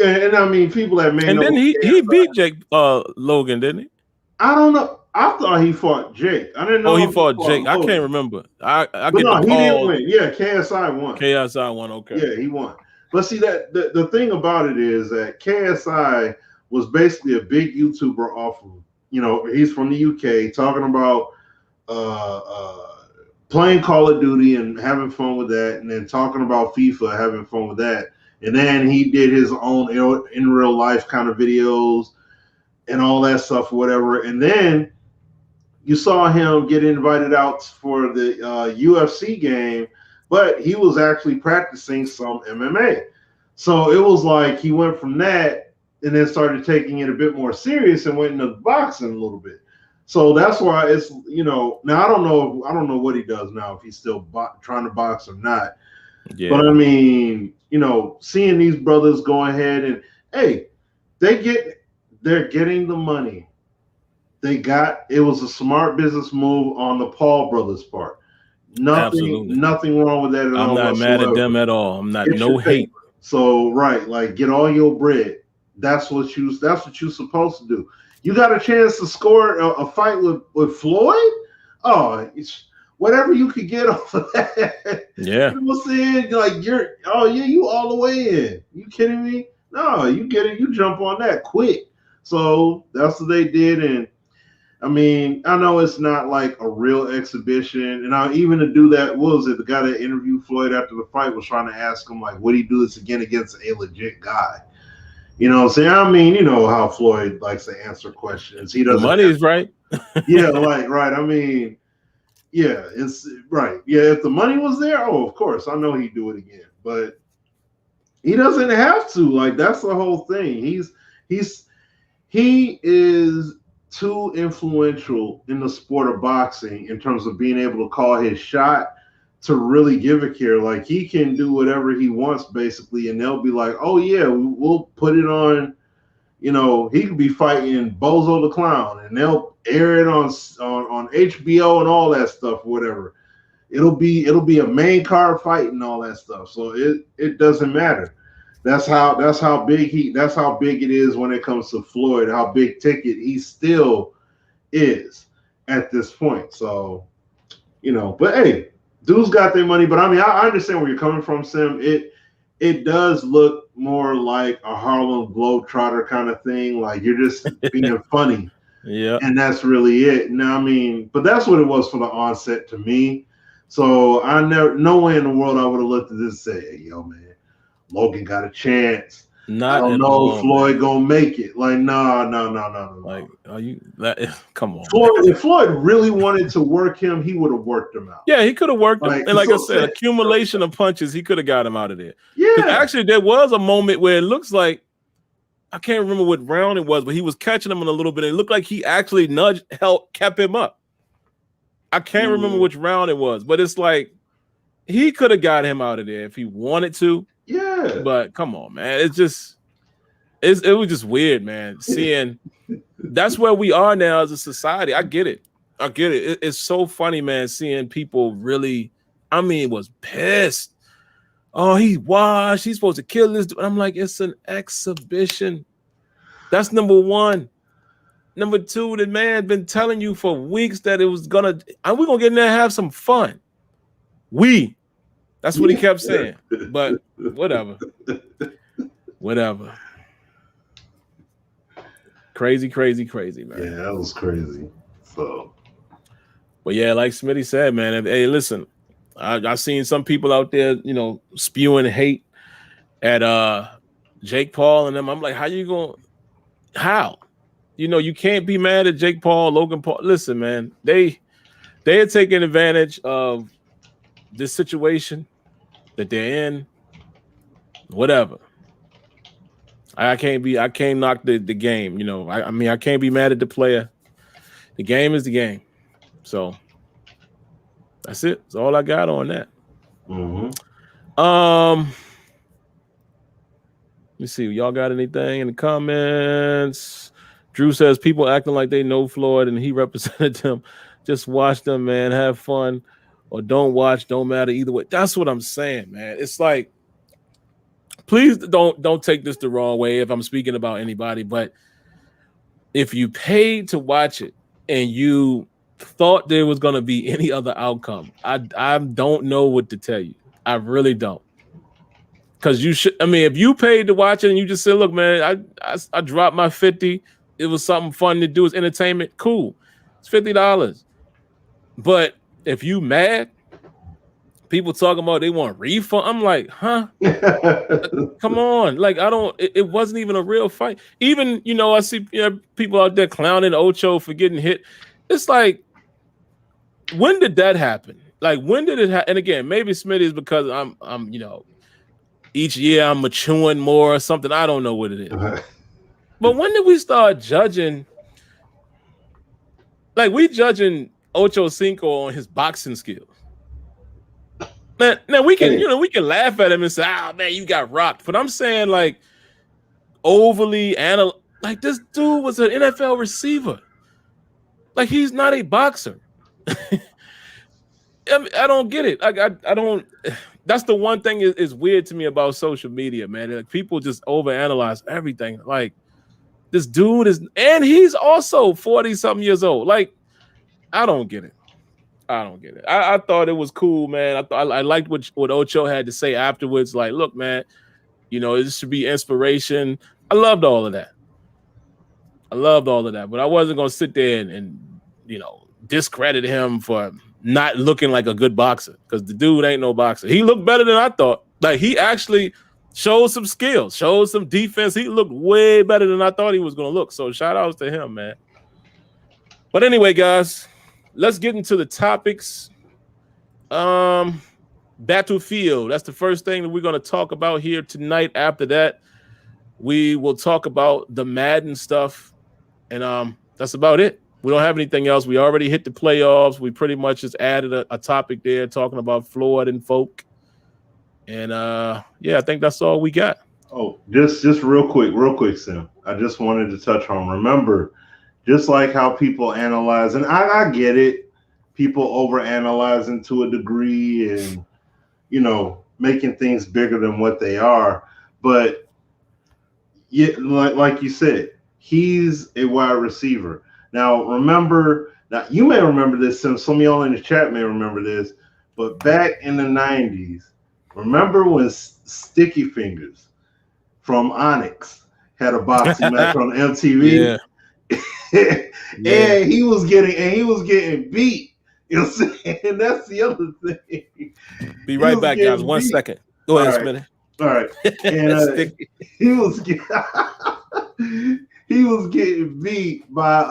and I mean people that may know. And then he beat Jake Logan, didn't he? I don't know. I thought he fought Jake. I didn't know. Oh, he fought Jake. Logan. I can't remember. I get no, the he call. didn't win. Yeah, KSI won. KSI won. Okay. Yeah, he won. But see that the thing about it is that KSI was basically a big YouTuber off of. He's from the UK, talking about playing Call of Duty and having fun with that, and then talking about FIFA, having fun with that. And then he did his own in real life kind of videos and all that stuff or whatever. And then you saw him get invited out for the UFC game, but he was actually practicing some MMA. So it was like he went from that and then started taking it a bit more serious and went into boxing a little bit. So that's why it's, now I don't know what he does now, if he's still trying to box or not. Yeah. But I mean, seeing these brothers go ahead and, hey, they're getting the money. It was a smart business move on the Paul brothers' part. Nothing wrong with that at all. I'm not mad at them at all. I'm not, no hate. So, right, like get all your bread. That's what you're supposed to do. You got a chance to score a fight with Floyd? Oh, it's whatever you could get off of that. Yeah. You know what I'm saying? Like you all the way in. You kidding me? No, you get it. You jump on that quick. So that's what they did. And I mean, I know it's not like a real exhibition. And even to do that, what was it? The guy that interviewed Floyd after the fight was trying to ask him, like, would he do this again against a legit guy? You know what I'm saying? I mean, you know how Floyd likes to answer questions. He doesn't. The money's right. Yeah, like, right. I mean, yeah, it's right. Yeah, if the money was there, of course, I know he'd do it again. But he doesn't have to. Like, that's the whole thing. He is too influential in the sport of boxing in terms of being able to call his shot to really give a care. Like he can do whatever he wants basically, and they'll be like, "Oh yeah, we'll put it on." You know, he could be fighting Bozo the Clown, and they'll air it on HBO and all that stuff, whatever. It'll be a main card fight and all that stuff. So it doesn't matter. That's how big it is when it comes to Floyd. How big ticket he still is at this point. So, you know, but hey, dudes got their money. But I mean, I understand where you're coming from, Sim. It does look more like a Harlem Globetrotter kind of thing. Like you're just being funny. Yeah. And that's really it. Now, I mean, but that's what it was for the onset to me. So no way in the world I would have looked at this and said, "Hey, yo, man, Logan got a chance. I don't know if Floyd gonna make it." Like, no. Like, are you that? Come on. If Floyd really wanted to work him, he would have worked him out. Yeah, he could have worked him. And like I said, accumulation of punches, he could have got him out of there. Yeah. Actually, there was a moment where it looks like, I can't remember what round it was, but he was catching him in a little bit. And it looked like he actually kept him up. I can't remember which round it was, but it's like he could have got him out of there if he wanted to. Yeah. But come on, man. It was just weird, man. Seeing that's where we are now as a society. I get it. It's so funny, man, seeing people really, I mean, was pissed. Oh, he washed. He's supposed to kill this dude. I'm like, it's an exhibition. That's number one. Number two, the man been telling you for weeks that it was we're gonna get in there and have some fun. That's what he kept saying. But whatever. Crazy, man. Yeah, that was crazy. So, but yeah, like Smitty said, man. Hey, listen, I've seen some people out there, you know, spewing hate at Jake Paul and them. I'm like, how? You know, you can't be mad at Jake Paul, Logan Paul. Listen, man, they are taking advantage of this situation that they're in. Whatever. I can't knock the game. You know, I mean, I can't be mad at the player. The game is the game. So that's it. That's all I got on that. Let me see. Y'all got anything in the comments? Drew says people acting like they know Floyd and he represented them. Just watch them, man. Have fun, or don't watch. Don't matter either way. That's what I'm saying, man. It's like, please don't take this the wrong way if I'm speaking about anybody, but if you paid to watch it and you thought there was going to be any other outcome, I don't know what to tell you. I really don't. Because you should. I mean, if you paid to watch it and you just said, "Look, man, I dropped my 50. It was something fun to do. It's entertainment. Cool. It's $50. But if you mad, people talking about they want refund. I'm like, huh? Come on. Like, it wasn't even a real fight. Even, you know, I see people out there clowning Ocho for getting hit. It's like, when did that happen? Like, when did it happen? And again, maybe Smitty is because I'm, you know, each year I'm maturing more or something. I don't know what it is. But when did we start judging? Like, we judging Ocho Cinco on his boxing skills. Now we can, we can laugh at him and say, "Ah, man, you got rocked." But I'm saying, like, overly like, this dude was an NFL receiver. Like, he's not a boxer. I don't get it. I don't. That's the one thing is weird to me about social media, man. Like, people just overanalyze everything. Like, this dude and he's also 40-something years old. Like, I don't get it. I thought it was cool, man. I liked what Ocho had to say afterwards. Like, look, man, you know, this should be inspiration. I loved all of that. But I wasn't gonna sit there and you know, discredit him for not looking like a good boxer, because the dude ain't no boxer. He looked better than I thought. Like, he actually showed some skills, showed some defense. He looked way better than I thought he was gonna look. So shout outs to him, man. But anyway, guys, let's get into the topics. Battlefield. That's the first thing that we're going to talk about here tonight. After that, we will talk about the Madden stuff, and that's about it. We don't have anything else. We already hit the playoffs. We pretty much just added a topic there talking about Floyd and folk. And yeah, I think that's all we got. Oh, just real quick, Sim. I just wanted to touch on. Remember, just like how people analyze, and I get it. People overanalyzing to a degree, and making things bigger than what they are. But yeah, like you said, he's a wide receiver. Now, remember, you may remember this, Sim. Some of y'all in the chat may remember this. But back in the 90s, remember when Sticky Fingers from Onyx had a boxing match on MTV? Yeah. And he was getting beat. You know what I'm saying? That's the other thing. Be right back, guys. 1 second. Go ahead, Smitty. All right. And he was getting beat by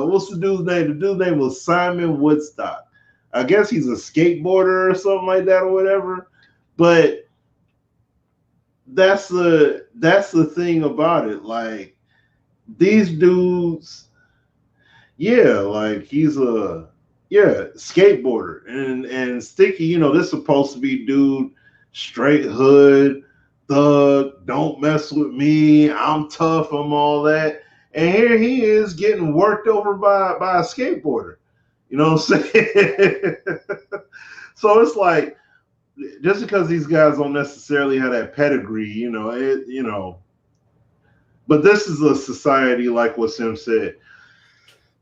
what's the dude's name? The dude's name was Simon Woodstock. I guess he's a skateboarder or something like that or whatever. But that's the thing about it. Like these dudes, yeah, like he's a skateboarder. And Sticky, this is supposed to be dude, straight hood, thug, don't mess with me, I'm tough, I'm all that. And here he is getting worked over by a skateboarder. You know what I'm saying? So it's like, just because these guys don't necessarily have that pedigree, but this is a society, like what Sim said.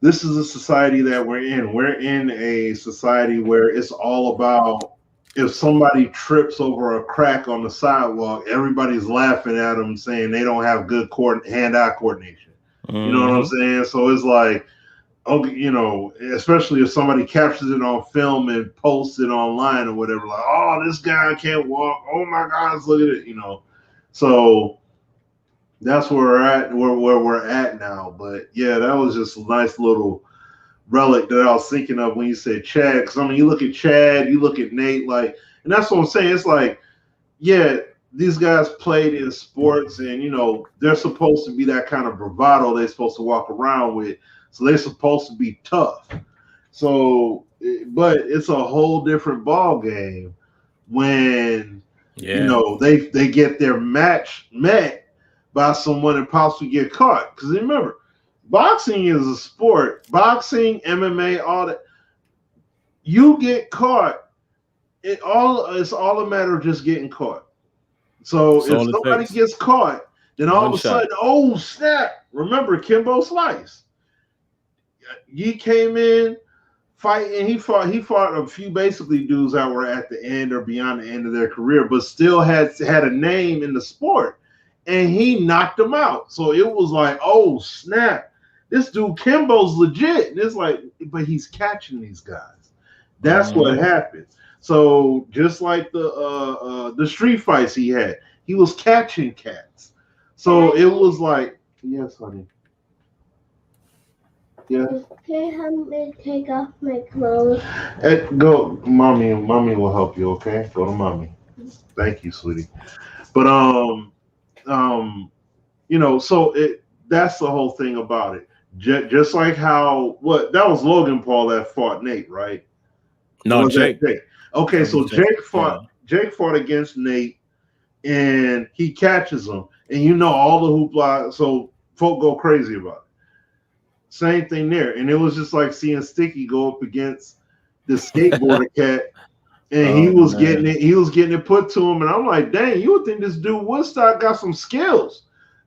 This is a society that we're in. We're in a society where it's all about, if somebody trips over a crack on the sidewalk, everybody's laughing at them saying they don't have good hand-eye coordination. Mm-hmm. You know what I'm saying? So it's like, okay, especially if somebody captures it on film and posts it online or whatever, like, oh, this guy can't walk. Oh my gosh, look at it, So that's where we're at now. But yeah, that was just a nice little relic that I was thinking of when you said Chad. Because you look at Chad, you look at Nate, and that's what I'm saying. It's like, yeah, these guys played in sports, and they're supposed to be that kind of bravado they're supposed to walk around with. So they're supposed to be tough. So, but it's a whole different ball game when they get their match met by someone and possibly get caught. Because remember, boxing is a sport. Boxing, MMA, all that. You get caught. It's all a matter of just getting caught. So if somebody gets caught, then all of a sudden, oh snap! Remember Kimbo Slice? He came in fighting. He fought a few basically dudes that were at the end or beyond the end of their career, but still had a name in the sport, and he knocked them out. So it was like, oh snap, this dude Kimbo's legit. And it's like, but he's catching these guys. That's what happened. So just like the street fights he had, he was catching cats. So it was like, yes, honey. Yeah. Can you help me take off my clothes? Go, mommy will help you. Okay, go to mommy. Thank you, sweetie. But so that's the whole thing about it. Just like how that was Logan Paul that fought Nate, right? No, Jake. Okay, so Jake fought against Nate, and he catches him, and all the hoopla. So folk go crazy about it. Same thing there, and it was just like seeing Sticky go up against the skateboarder cat, and he was getting it put to him, and I'm like, dang, you would think this dude Woodstock got some skills,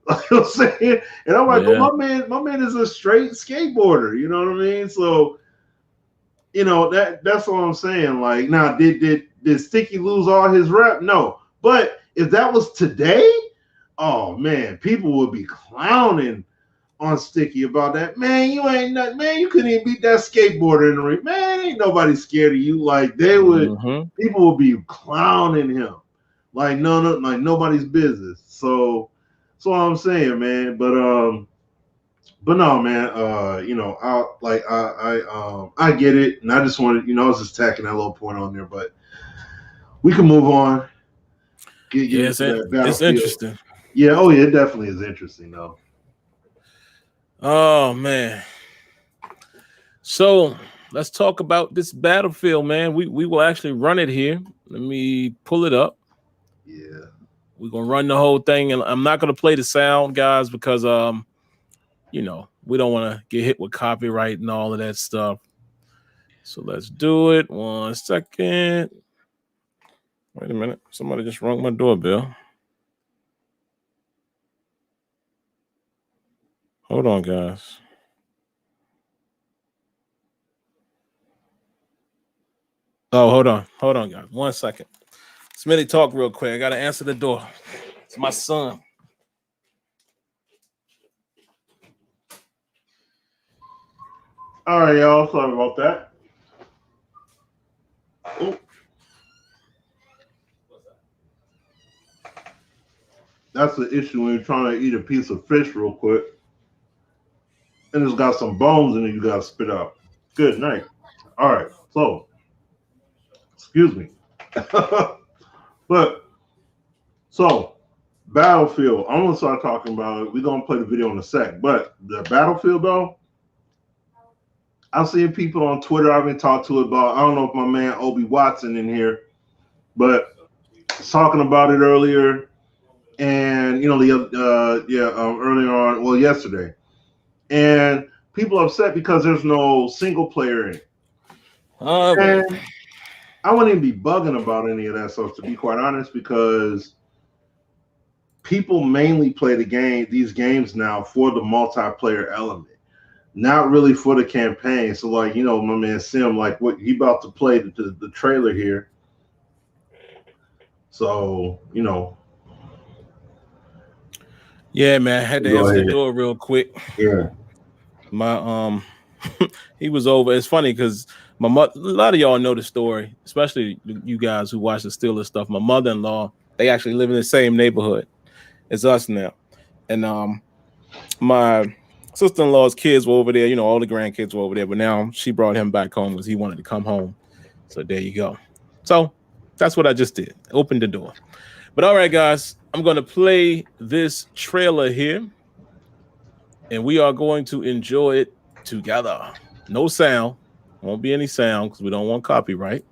like I'm saying, and I'm like, but my man is a straight skateboarder, you know what I mean? So, that's what I'm saying. Like, now, did Sticky lose all his rep? No, but if that was today, oh man, people would be clowning on Sticky about that. Man, you ain't nothing. Man, you couldn't even beat that skateboarder in the ring. Man, ain't nobody scared of you. Like they would, people would be clowning him. Like no, like nobody's business. So I'm saying, man. But no, man. I get it, and I just wanted, I was just tacking that little point on there, but we can move on. It's interesting. Yeah. Oh, yeah. It definitely is interesting, though. Oh man, So let's talk about this Battlefield, man. We will actually run it here. Let me pull it up. Yeah. We're gonna run the whole thing, and I'm not gonna play the sound, guys, because we don't want to get hit with copyright and all of that stuff. So let's do it. 1 second. Wait a minute. Somebody just rung my doorbell. Hold on, guys. Oh, hold on, guys. 1 second. Smitty, talk real quick. I gotta answer the door. It's my son. All right, y'all. Sorry about that. Ooh. That's the issue when you're trying to eat a piece of fish real quick. And it's got some bones in it you got to spit out. Good night. All right. So, excuse me. Battlefield. I'm going to start talking about it. We're going to play the video in a sec. But the Battlefield, though, I've seen people on Twitter I've been talking to about. I don't know if my man Obi Watson in here, but was talking about it earlier. And, earlier on, well, yesterday. And people are upset because there's no single player in it. And I wouldn't even be bugging about any of that stuff, to be quite honest, because people mainly play these games now for the multiplayer element, not really for the campaign. So, like, my man Sim, like, what he about to play the trailer here. So, Yeah, man, I had to answer the door real quick. Yeah. My he was over. It's funny because my mother, a lot of y'all know the story, especially you guys who watch the Steelers stuff. My mother-in-law, they actually live in the same neighborhood as us now. And my sister-in-law's kids were over there, all the grandkids were over there, but now she brought him back home because he wanted to come home. So there you go. So that's what I just did. Opened the door. But all right, guys, I'm going to play this trailer here, and we are going to enjoy it together. No sound. Won't be any sound because we don't want copyright.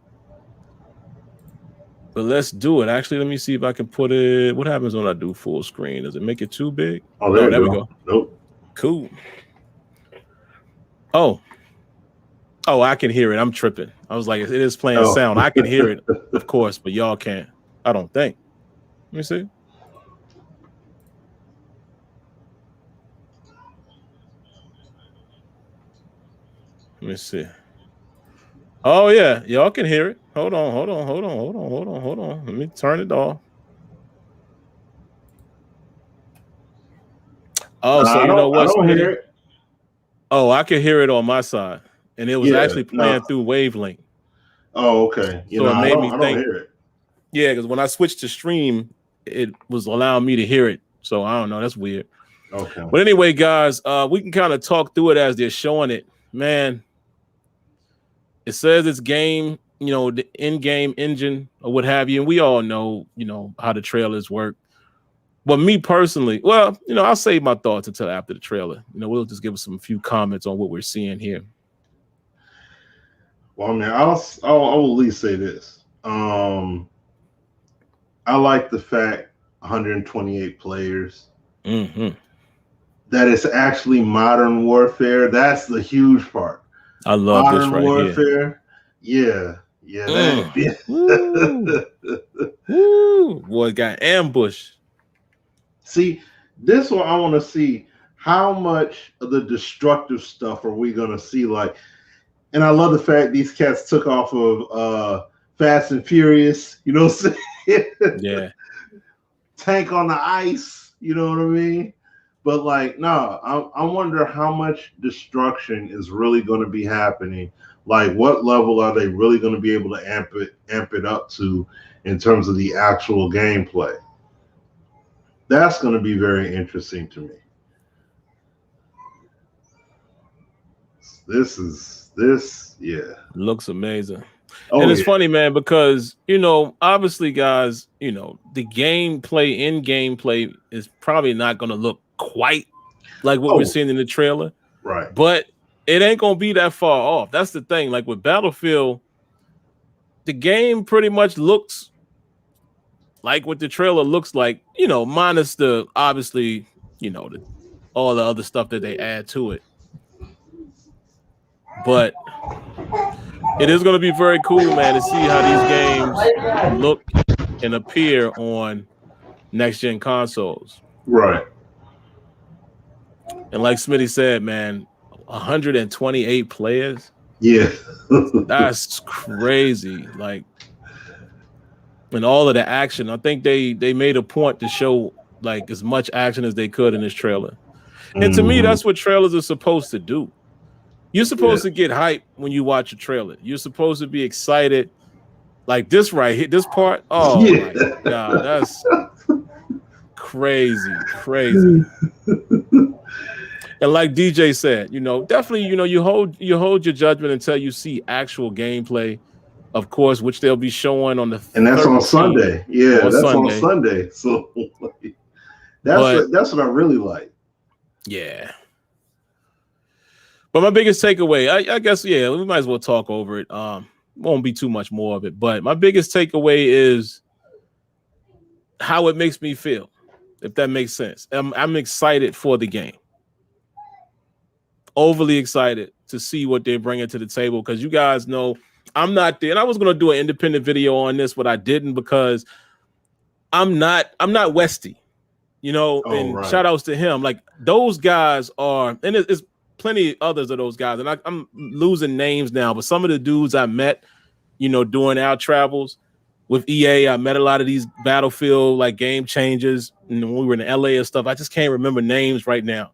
But let's do it. Actually, let me see if I can put it. What happens when I do full screen? Does it make it too big? Oh, there we go. Nope. Cool. Oh, I can hear it. I'm tripping. I was like, it is playing sound. I can hear it, of course, but y'all can't. I don't think. Let me see. Let me see. Oh, yeah. Y'all can hear it. Hold on. Let me turn it off. Oh, so you know what? I don't hear it. Oh, I can hear it on my side. And it was actually playing through wavelength. Oh, okay. So it made me think. I don't hear it. Yeah, because when I switched to stream, it was allowing me to hear it. So I don't know. That's weird. Okay. But anyway, guys, we can kind of talk through it as they're showing it. Man, it says it's game, the in-game engine or what have you. And we all know, how the trailers work. But me personally, well, I'll save my thoughts until after the trailer. We'll just give us a few comments on what we're seeing here. Well, I mean, I'll at least say this. I like the fact 128 players. Mm-hmm. That it's actually modern warfare. That's the huge part. I love modern this right warfare. Here. Yeah. Woo. Boy, got ambushed. See, this one I want to see how much of the destructive stuff are we gonna see. Like, and I love the fact these cats took off of Fast and Furious. You know what I'm saying? Yeah. Tank on the ice. You know what I mean? But like, no, I wonder how much destruction is really going to be happening. Like, what level are they really going to be able to amp it up to in terms of the actual gameplay? That's going to be very interesting to me. This, yeah. Looks amazing. And it's funny, man, because, obviously, guys, the gameplay, in-game play is probably not going to look quite like what we're seeing in the trailer. Right. But it ain't gonna be that far off. That's the thing. Like with Battlefield, the game pretty much looks like what the trailer looks like, you know, minus the obviously, you know, all the other stuff that they add to it. But it is going to be very cool, man, to see how these games look and appear on next gen consoles. Right. And like Smitty said, man, 128 players. Yeah. That's crazy. Like, and all of the action, I think they made a point to show like as much action as they could in this trailer. And to me, that's what trailers are supposed to do. You're supposed to get hyped when you watch a trailer. You're supposed to be excited. Like this right here, this part. Oh my God, that's crazy. And like DJ said, you know, definitely, you know, you hold your judgment until you see actual gameplay, of course, which they'll be showing on the and that's on Sunday. Yeah, that's on Sunday. So that's what I really like. Yeah. But my biggest takeaway, I guess, yeah, we might as well talk over it. Won't be too much more of it, but my biggest takeaway is how it makes me feel, if that makes sense. I'm excited for the game. Overly excited to see what they're bringing to the table, because you guys know I'm not there. And I was going to do an independent video on this, but I didn't because I'm not Westy, you know, and shout outs to him. Like those guys are, and it's plenty others of those guys, and I'm losing names now, but some of the dudes I met, you know, during our travels with EA, I met a lot of these Battlefield like game changers, and when we were in LA and stuff, I just can't remember names right now.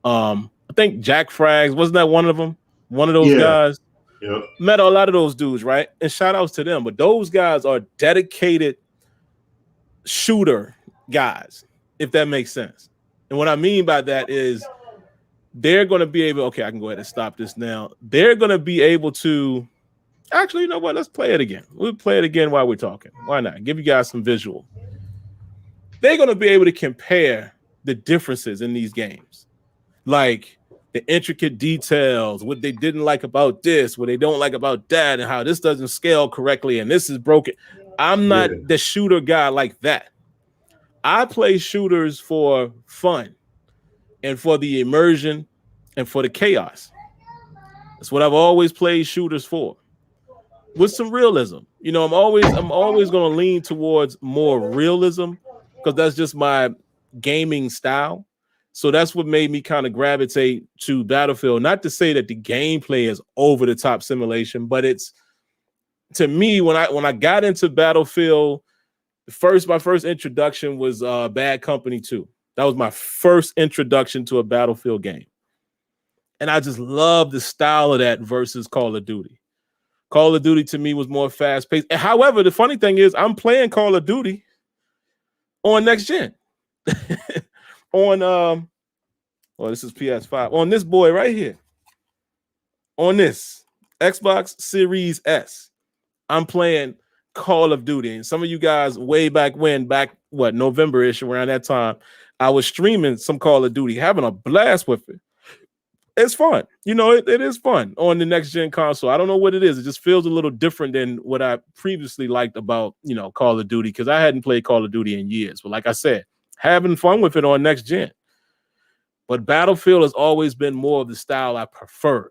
I think Jack Frags, wasn't that one of them? One of those guys. Yep. Met a lot of those dudes, right? And shout outs to them, but those guys are dedicated shooter guys, if that makes sense. And what I mean by that is they're going to be able, okay, I can go ahead and stop this now. They're going to be able to, actually, you know what? Let's play it again. We'll play it again while we're talking. Why not? Give you guys some visual. They're going to be able to compare the differences in these games. Like the intricate details, what they didn't like about this, what they don't like about that, and how this doesn't scale correctly, and this is broken. I'm not the shooter guy like that. I play shooters for fun and for the immersion and for the chaos. That's what I've always played shooters for, with some realism. You know, I'm always going to lean towards more realism because that's just my gaming style. So that's what made me kind of gravitate to Battlefield. Not to say that the gameplay is over the top simulation, but it's, to me, when I got into Battlefield, my first introduction was Bad Company 2. That was my first introduction to a Battlefield game. And I just love the style of that versus Call of Duty. Call of Duty to me was more fast-paced. However, the funny thing is I'm playing Call of Duty on next gen. On this is PS5. On this boy right here. On this Xbox Series S. I'm playing Call of Duty. And some of you guys way back when, November-ish, around that time, I was streaming some Call of Duty, having a blast with it. It's fun. You know, it is fun on the next gen console. I don't know what it is. It just feels a little different than what I previously liked about, you know, Call of Duty, because I hadn't played Call of Duty in years. But like I said, having fun with it on next gen. But Battlefield has always been more of the style I prefer.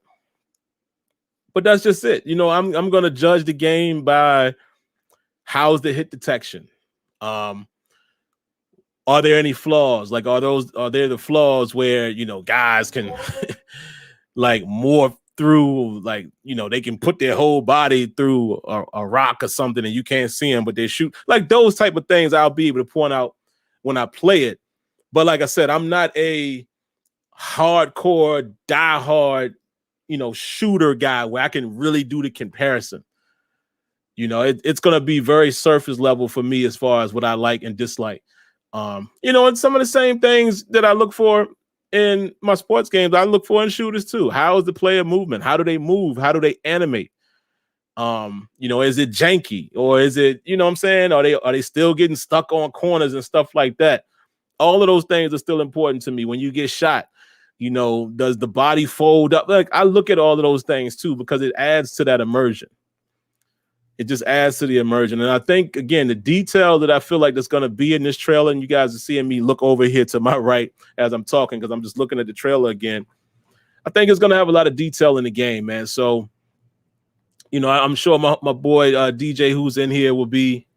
But that's just it. You know, I'm going to judge the game by how's the hit detection. Are there any flaws? Like, are there the flaws where, you know, guys can like morph through, like, you know, they can put their whole body through a rock or something and you can't see them, but they shoot, like those type of things I'll be able to point out when I play it. But like I said, I'm not a hardcore, diehard, you know, shooter guy where I can really do the comparison. You know, it's going to be very surface level for me as far as what I like and dislike. You know, and some of the same things that I look for in my sports games, I look for in shooters too. How is the player movement? How do they move? How do they animate? You know, is it janky or is it, you know what I'm saying? Are they still getting stuck on corners and stuff like that? All of those things are still important to me. When you get shot, You know, does the body fold up? Like, I look at all of those things too, because it adds to that immersion. It just adds to the immersion. And I think, again, the detail that I feel like that's going to be in this trailer, and you guys are seeing me look over here to my right as I'm talking, because I'm just looking at the trailer again. I think it's going to have a lot of detail in the game, man. So, you know, I'm sure my boy DJ, who's in here, will be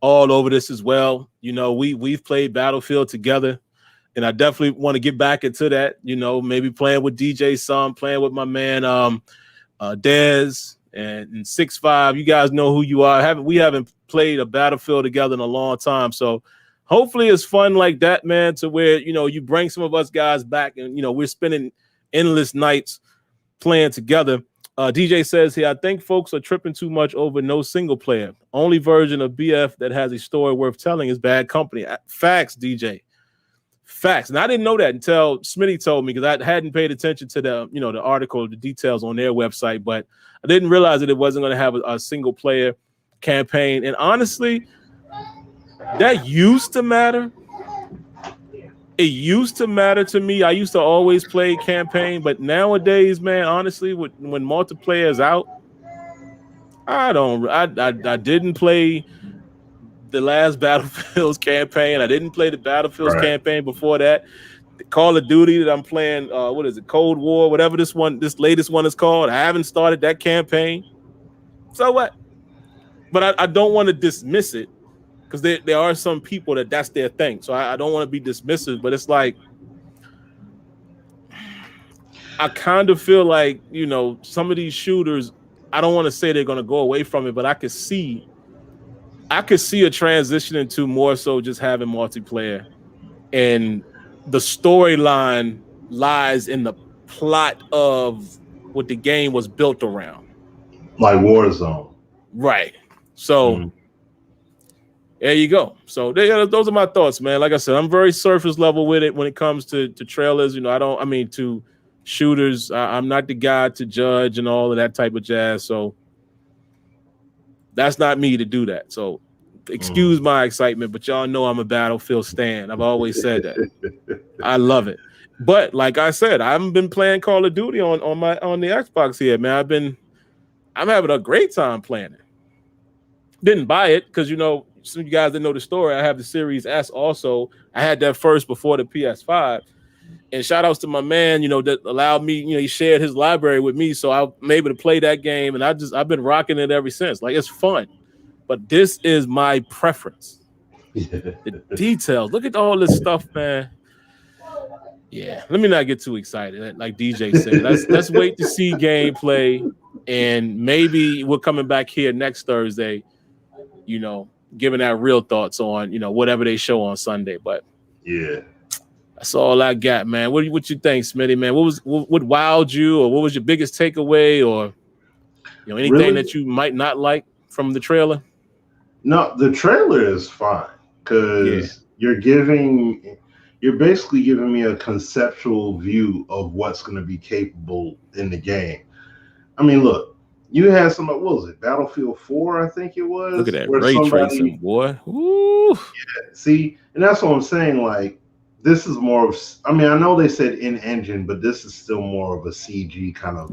all over this as well. You know, we've played Battlefield together, and I definitely want to get back into that. You know, maybe playing with DJ some, playing with my man Dez and 6'5". You guys know who you are. We haven't played a Battlefield together in a long time, so hopefully it's fun like that, man. To where, you know, you bring some of us guys back, and, you know, we're spending endless nights playing together. DJ says here, I think folks are tripping too much over no single player. Only version of BF that has a story worth telling is Bad Company. Facts, DJ. Facts. And I didn't know that until Smitty told me, because I hadn't paid attention to the, you know, the article, the details on their website, but I didn't realize that it wasn't going to have a single player campaign. And honestly, that used to matter. It used to matter to me. I used to always play campaign, but nowadays, man, honestly, when multiplayer is out, I didn't play the last Battlefield's campaign. I didn't play the Battlefield's campaign before that. The Call of Duty that I'm playing, what is it, Cold War, whatever this latest one is called. I haven't started that campaign. So what? But I don't want to dismiss it, because there are some people that's their thing. So I don't want to be dismissive, but it's like, I kind of feel like, you know, some of these shooters, I don't want to say they're going to go away from it, but I could see a transition into more so just having multiplayer, and the storyline lies in the plot of what the game was built around. Like Warzone. Right. So there you go. So those are my thoughts, man. Like I said, I'm very surface level with it when it comes to trailers. You know, to shooters. I'm not the guy to judge and all of that type of jazz. So that's not me to do that. So excuse my excitement, but y'all know I'm a Battlefield stan. I've always said that. I love it. But like I said, I haven't been playing Call of Duty on the Xbox here, man. I'm having a great time playing it. Didn't buy it because, you know, some of you guys didn't know the story. I have the Series S also. I had that first before the PS5. And shout outs to my man, you know, that allowed me, you know, he shared his library with me. So I'm able to play that game. And I've been rocking it ever since. Like, it's fun. But this is my preference. The details. Look at all this stuff, man. Yeah, let me not get too excited. Like DJ said, let's wait to see gameplay. And maybe we're coming back here next Thursday, you know, giving our real thoughts on, you know, whatever they show on Sunday. But yeah, that's all I got, man. What you think, Smitty, man? What wowed you, or what was your biggest takeaway, or, you know, anything that you might not like from the trailer? No, the trailer is fine, because you're basically giving me a conceptual view of what's going to be capable in the game. I mean, look, you had what was it, Battlefield 4, I think it was. Look at that ray tracing, boy. Ooh. Yeah, see, and that's what I'm saying. Like, this is more of, I mean, I know they said in-engine, but this is still more of a CG kind of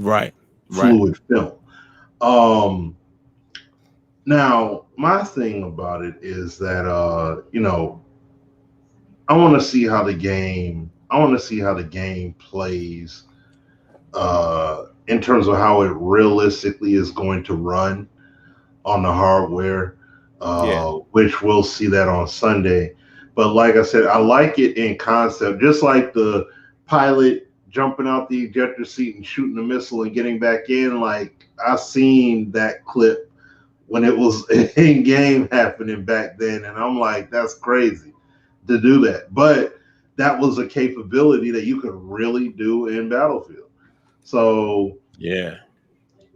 fluid film. Now, my thing about it is that, you know, I want to see how the game plays in terms of how it realistically is going to run on the hardware, which we'll see that on Sunday. But like I said, I like it in concept, just like the pilot jumping out the ejector seat and shooting a missile and getting back in. Like, I seen that clip when it was in game happening back then, and I'm like, that's crazy to do that. But that was a capability that you could really do in Battlefield. So yeah,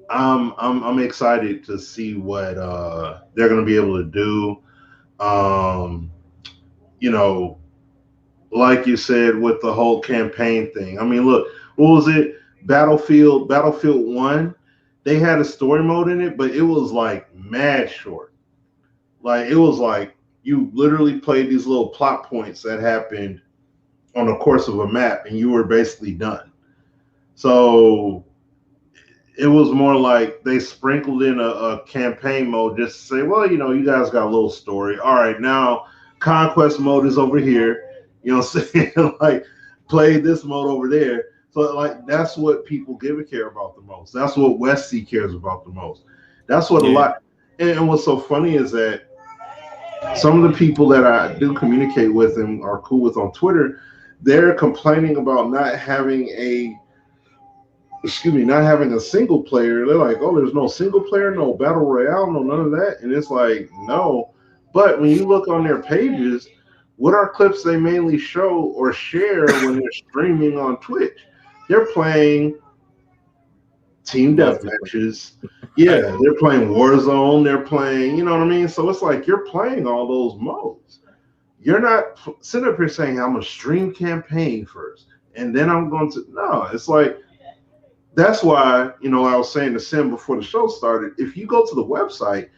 I'm excited to see what they're going to be able to do. You know, like you said, with the whole campaign thing. I mean, look, what was it? Battlefield 1. They had a story mode in it, but it was like mad short. Like, it was like you literally played these little plot points that happened on the course of a map, and you were basically done. So it was more like they sprinkled in a campaign mode just to say, well, you know, you guys got a little story. All right, now conquest mode is over here. You know what I'm saying? Like, play this mode over there. So, like, that's what people care about the most. That's what Westy cares about the most. That's what a lot. And what's so funny is that some of the people that I do communicate with and are cool with on Twitter, they're complaining about not having a single player. They're like, oh, there's no single player, no battle royale, no none of that. And it's like, no. But when you look on their pages, what are clips they mainly show or share when they're streaming on Twitch? They're playing team deathmatches. Yeah, they're playing Warzone. They're playing, you know what I mean? So it's like you're playing all those modes. You're not sitting up here saying, I'm going to stream campaign first, and then I'm going to. No, it's like, that's why, you know, I was saying to Sim before the show started, if you go to the website,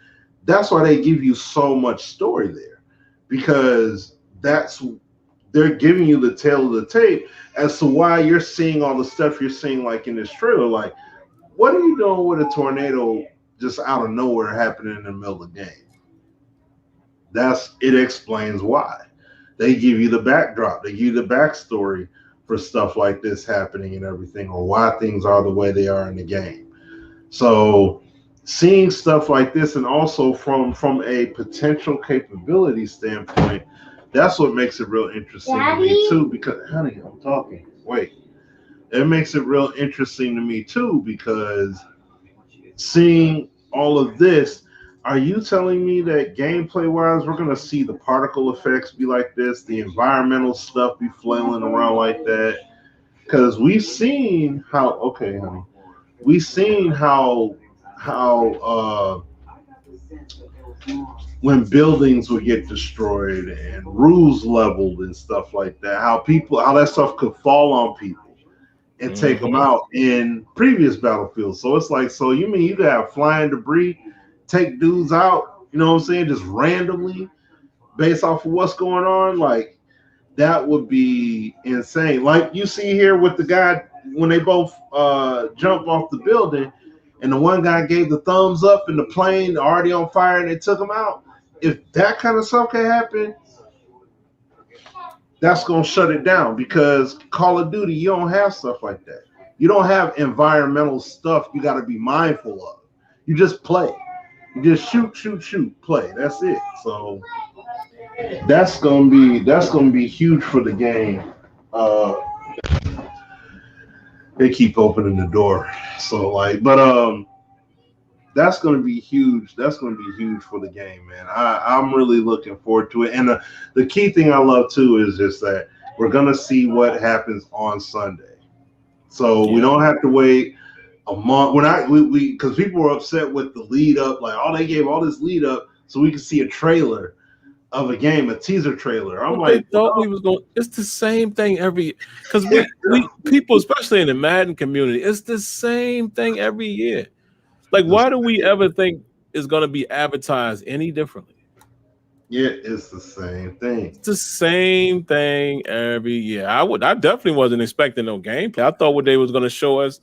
that's why they give you so much story there, because they're giving you the tail of the tape as to why you're seeing all the stuff you're seeing, like in this trailer. Like, what are you doing with a tornado just out of nowhere happening in the middle of the game? It explains why. They give you the backdrop, they give you the backstory for stuff like this happening and everything, or why things are the way they are in the game. So seeing stuff like this, and also from a potential capability standpoint, that's what makes it real interesting to me too. Because, honey, I'm talking. Wait. It makes it real interesting to me too, because seeing all of this, are you telling me that gameplay wise we're going to see the particle effects be like this, the environmental stuff be flailing around like that? Because we've seen how, okay, honey, we've seen how when buildings would get destroyed and roofs leveled and stuff like that, how that stuff could fall on people and take them out in previous battlefields. So it's like, so you mean you could have flying debris take dudes out, you know what I'm saying, just randomly based off of what's going on? Like, that would be insane. Like you see here with the guy when they both jump off the building, and the one guy gave the thumbs up and the plane already on fire and they took him out. If that kind of stuff can happen, that's going to shut it down, because Call of Duty, you don't have stuff like that. You don't have environmental stuff you got to be mindful of. You just play. You just shoot, play. That's it. So that's going to be huge for the game. They keep opening the door. So like, but that's going to be huge. That's going to be huge for the game, man. I'm really looking forward to it. And the key thing I love too is just that we're going to see what happens on Sunday. So we don't have to wait a month. Because people were upset with the lead up. Like, oh, they gave all this lead up so we could see a trailer of a game, a teaser trailer. I'm like, they thought we was going. It's the same thing because we people, especially in the Madden community, it's the same thing every year. Like, why do we ever think it's going to be advertised any differently? Yeah, it's the same thing. It's the same thing every year. I definitely wasn't expecting no gameplay. I thought what they was going to show us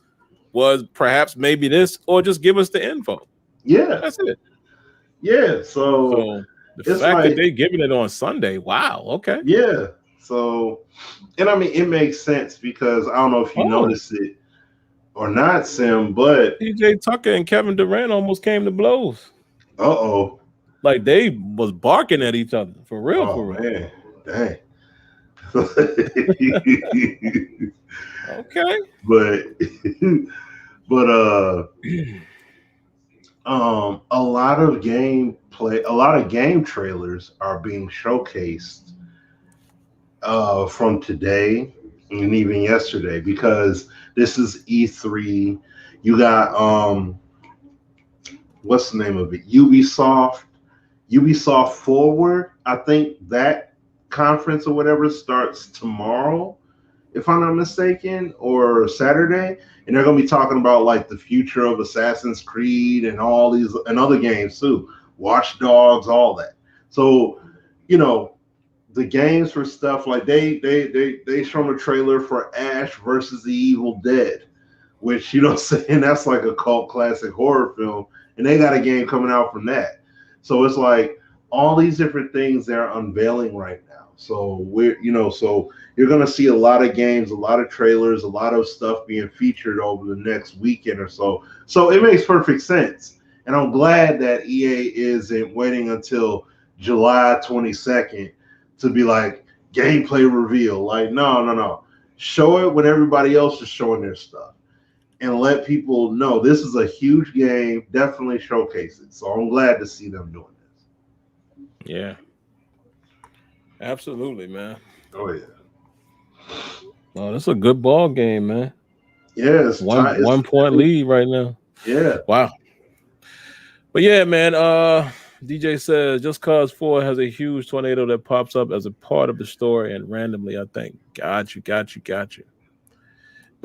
was perhaps maybe this, or just give us the info. Yeah, that's it. Yeah, so the fact that they giving it on Sunday, wow, okay. Yeah, so, and I mean, it makes sense, because I don't know if you noticed it or not, Sim, but PJ Tucker and Kevin Durant almost came to blows. Uh-oh. Like, they was barking at each other, for real, for real. Man, dang. Okay. But a lot of game trailers are being showcased from today and even yesterday, because this is E3. You got what's the name of it? Ubisoft Forward. I think that conference or whatever starts tomorrow, if I'm not mistaken, or Saturday, and they're gonna be talking about like the future of Assassin's Creed and all these and other games too, Watch Dogs, all that. So, you know, the games for stuff like they shown a trailer for Ash versus the Evil Dead, which, you know what I'm saying, that's like a cult classic horror film, and they got a game coming out from that. So it's like all these different things they're unveiling right now. So so you're gonna see a lot of games, a lot of trailers, a lot of stuff being featured over the next weekend or so. So it makes perfect sense. And I'm glad that EA isn't waiting until July 22nd to be like gameplay reveal. Like, no. Show it when everybody else is showing their stuff and let people know this is a huge game. Definitely showcase it. So I'm glad to see them doing this. Yeah. Absolutely, man. Oh, yeah. Oh, that's a good ball game, man. Yeah, it's 1 point lead right now. Yeah. Wow. But yeah, man, DJ says just cause 4 has a huge tornado that pops up as a part of the story and randomly, I think. Got you. But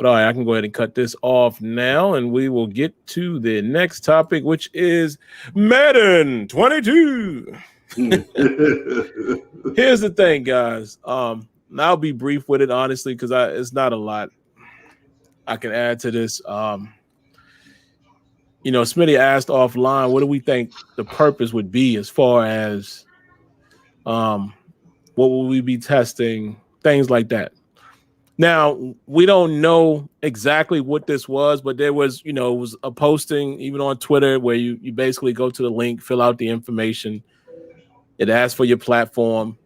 all right, I can go ahead and cut this off now, and we will get to the next topic, which is Madden 22. Here's the thing, guys. I'll be brief with it, honestly, because it's not a lot I can add to this. Smitty asked offline, what do we think the purpose would be as far as what will we be testing, things like that. Now, we don't know exactly what this was, but there was, it was a posting even on Twitter where you basically go to the link, fill out the information. It asks for your platform,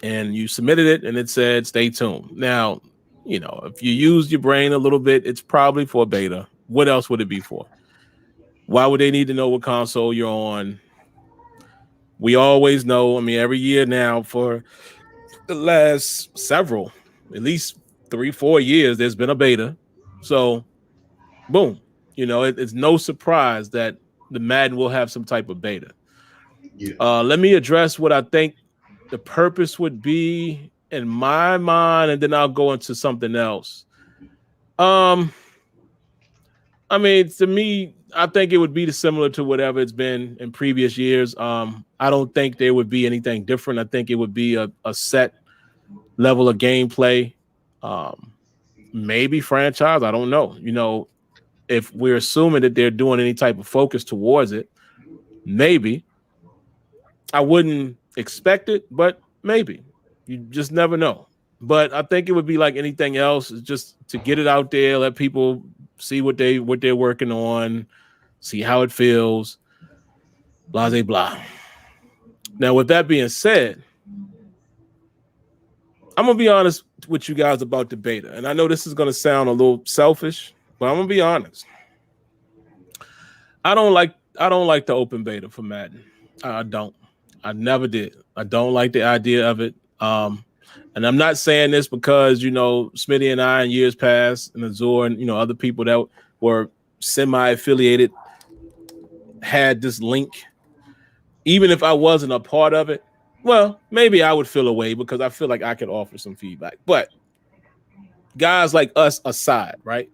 and you submitted it, and it said, stay tuned. Now, if you use your brain a little bit, it's probably for beta. What else would it be for? Why would they need to know what console you're on? We always know, every year now for the last several, at least 3-4 years, there's been a beta. So, boom. It's no surprise that the Madden will have some type of beta. Yeah. Let me address what I think the purpose would be in my mind, and then I'll go into something else. To me, I think it would be similar to whatever it's been in previous years. I don't think there would be anything different. I think it would be a set level of gameplay, maybe franchise. I don't know. If we're assuming that they're doing any type of focus towards it, maybe. I wouldn't expect it, but maybe. You just never know. But I think it would be like anything else, just to get it out there, let people see what they're working on, see how it feels, blah, blah, blah. Now, with that being said, I'm going to be honest with you guys about the beta. And I know this is going to sound a little selfish, but I'm going to be honest. I don't like the open beta for Madden. I don't. I never did. I don't like the idea of it. And I'm not saying this because, Smitty and I in years past and Azure and, other people that were semi-affiliated had this link. Even if I wasn't a part of it, well, maybe I would feel away because I feel like I could offer some feedback. But guys like us aside, right?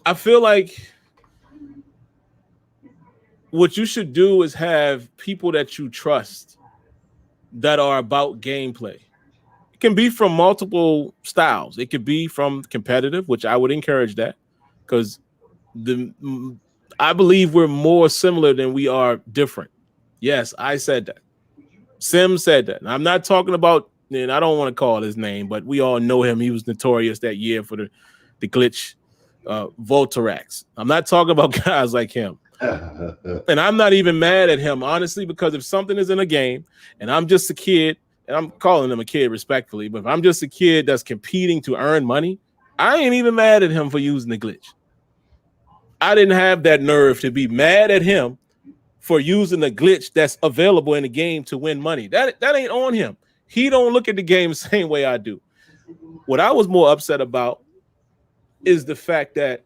I feel like what you should do is have people that you trust that are about gameplay. It can be from multiple styles. It could be from competitive, which I would encourage that, because I believe we're more similar than we are different. Yes, I said that. Sim said that. And I'm not talking about, and I don't want to call his name, but we all know him. He was notorious that year for the glitch Voltarax. I'm not talking about guys like him. And I'm not even mad at him, honestly, because if something is in a game and I'm just a kid, and I'm calling him a kid respectfully, but if I'm just a kid that's competing to earn money, I ain't even mad at him for using the glitch. I didn't have that nerve to be mad at him for using the glitch that's available in the game to win money. That ain't on him. He don't look at the game the same way I do. What I was more upset about is the fact that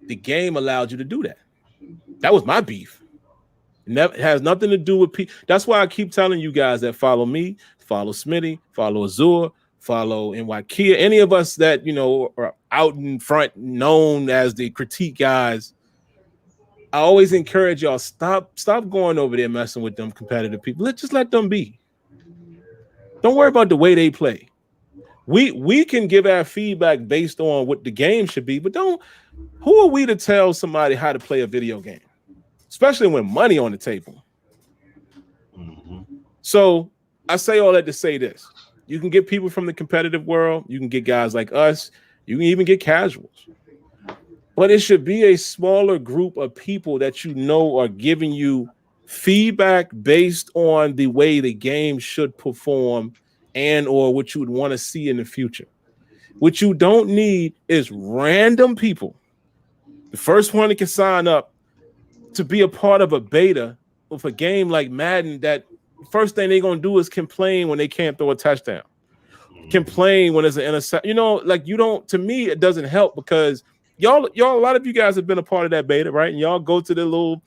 the game allowed you to do that. That was my beef. It has nothing to do with people. That's why I keep telling you guys that follow me, follow Smitty, follow Azure, follow NYKia, any of us that, are out in front known as the critique guys. I always encourage y'all, stop going over there messing with them competitive people. Just let them be. Don't worry about the way they play. We can give our feedback based on what the game should be, but who are we to tell somebody how to play a video game, especially when money on the table? So I say all that to say this. You can get people from the competitive world. You can get guys like us. You can even get casuals. But it should be a smaller group of people that you know are giving you feedback based on the way the game should perform and or what you would want to see in the future. What you don't need is random people. The first one that can sign up to be a part of a beta with a game like Madden, that first thing they're going to do is complain when they can't throw a touchdown. Complain when there's an interception. You know, like to me, it doesn't help because y'all, a lot of you guys have been a part of that beta, right? And y'all go to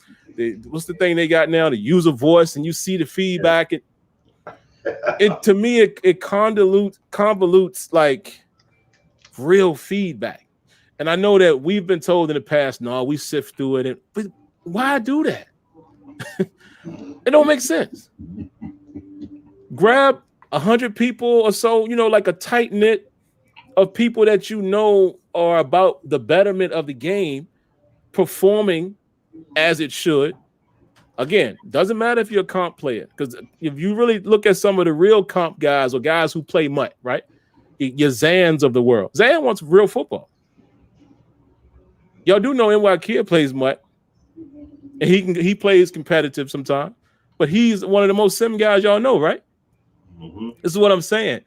what's the thing they got now? The user voice, and you see the feedback. To me, it convolutes like real feedback. And I know that we've been told in the past, no, we sift through it. But why do that? It don't make sense. Grab 100 people or so, like a tight knit of people that are about the betterment of the game, performing as it should. Again, doesn't matter if you're a comp player, because if you really look at some of the real comp guys or guys who play MUT, right? Your Zans of the world. Zan wants real football. Y'all do know NY Kid plays MUT, and he plays competitive sometimes, but he's one of the most sim guys y'all know, right? This is what I'm saying.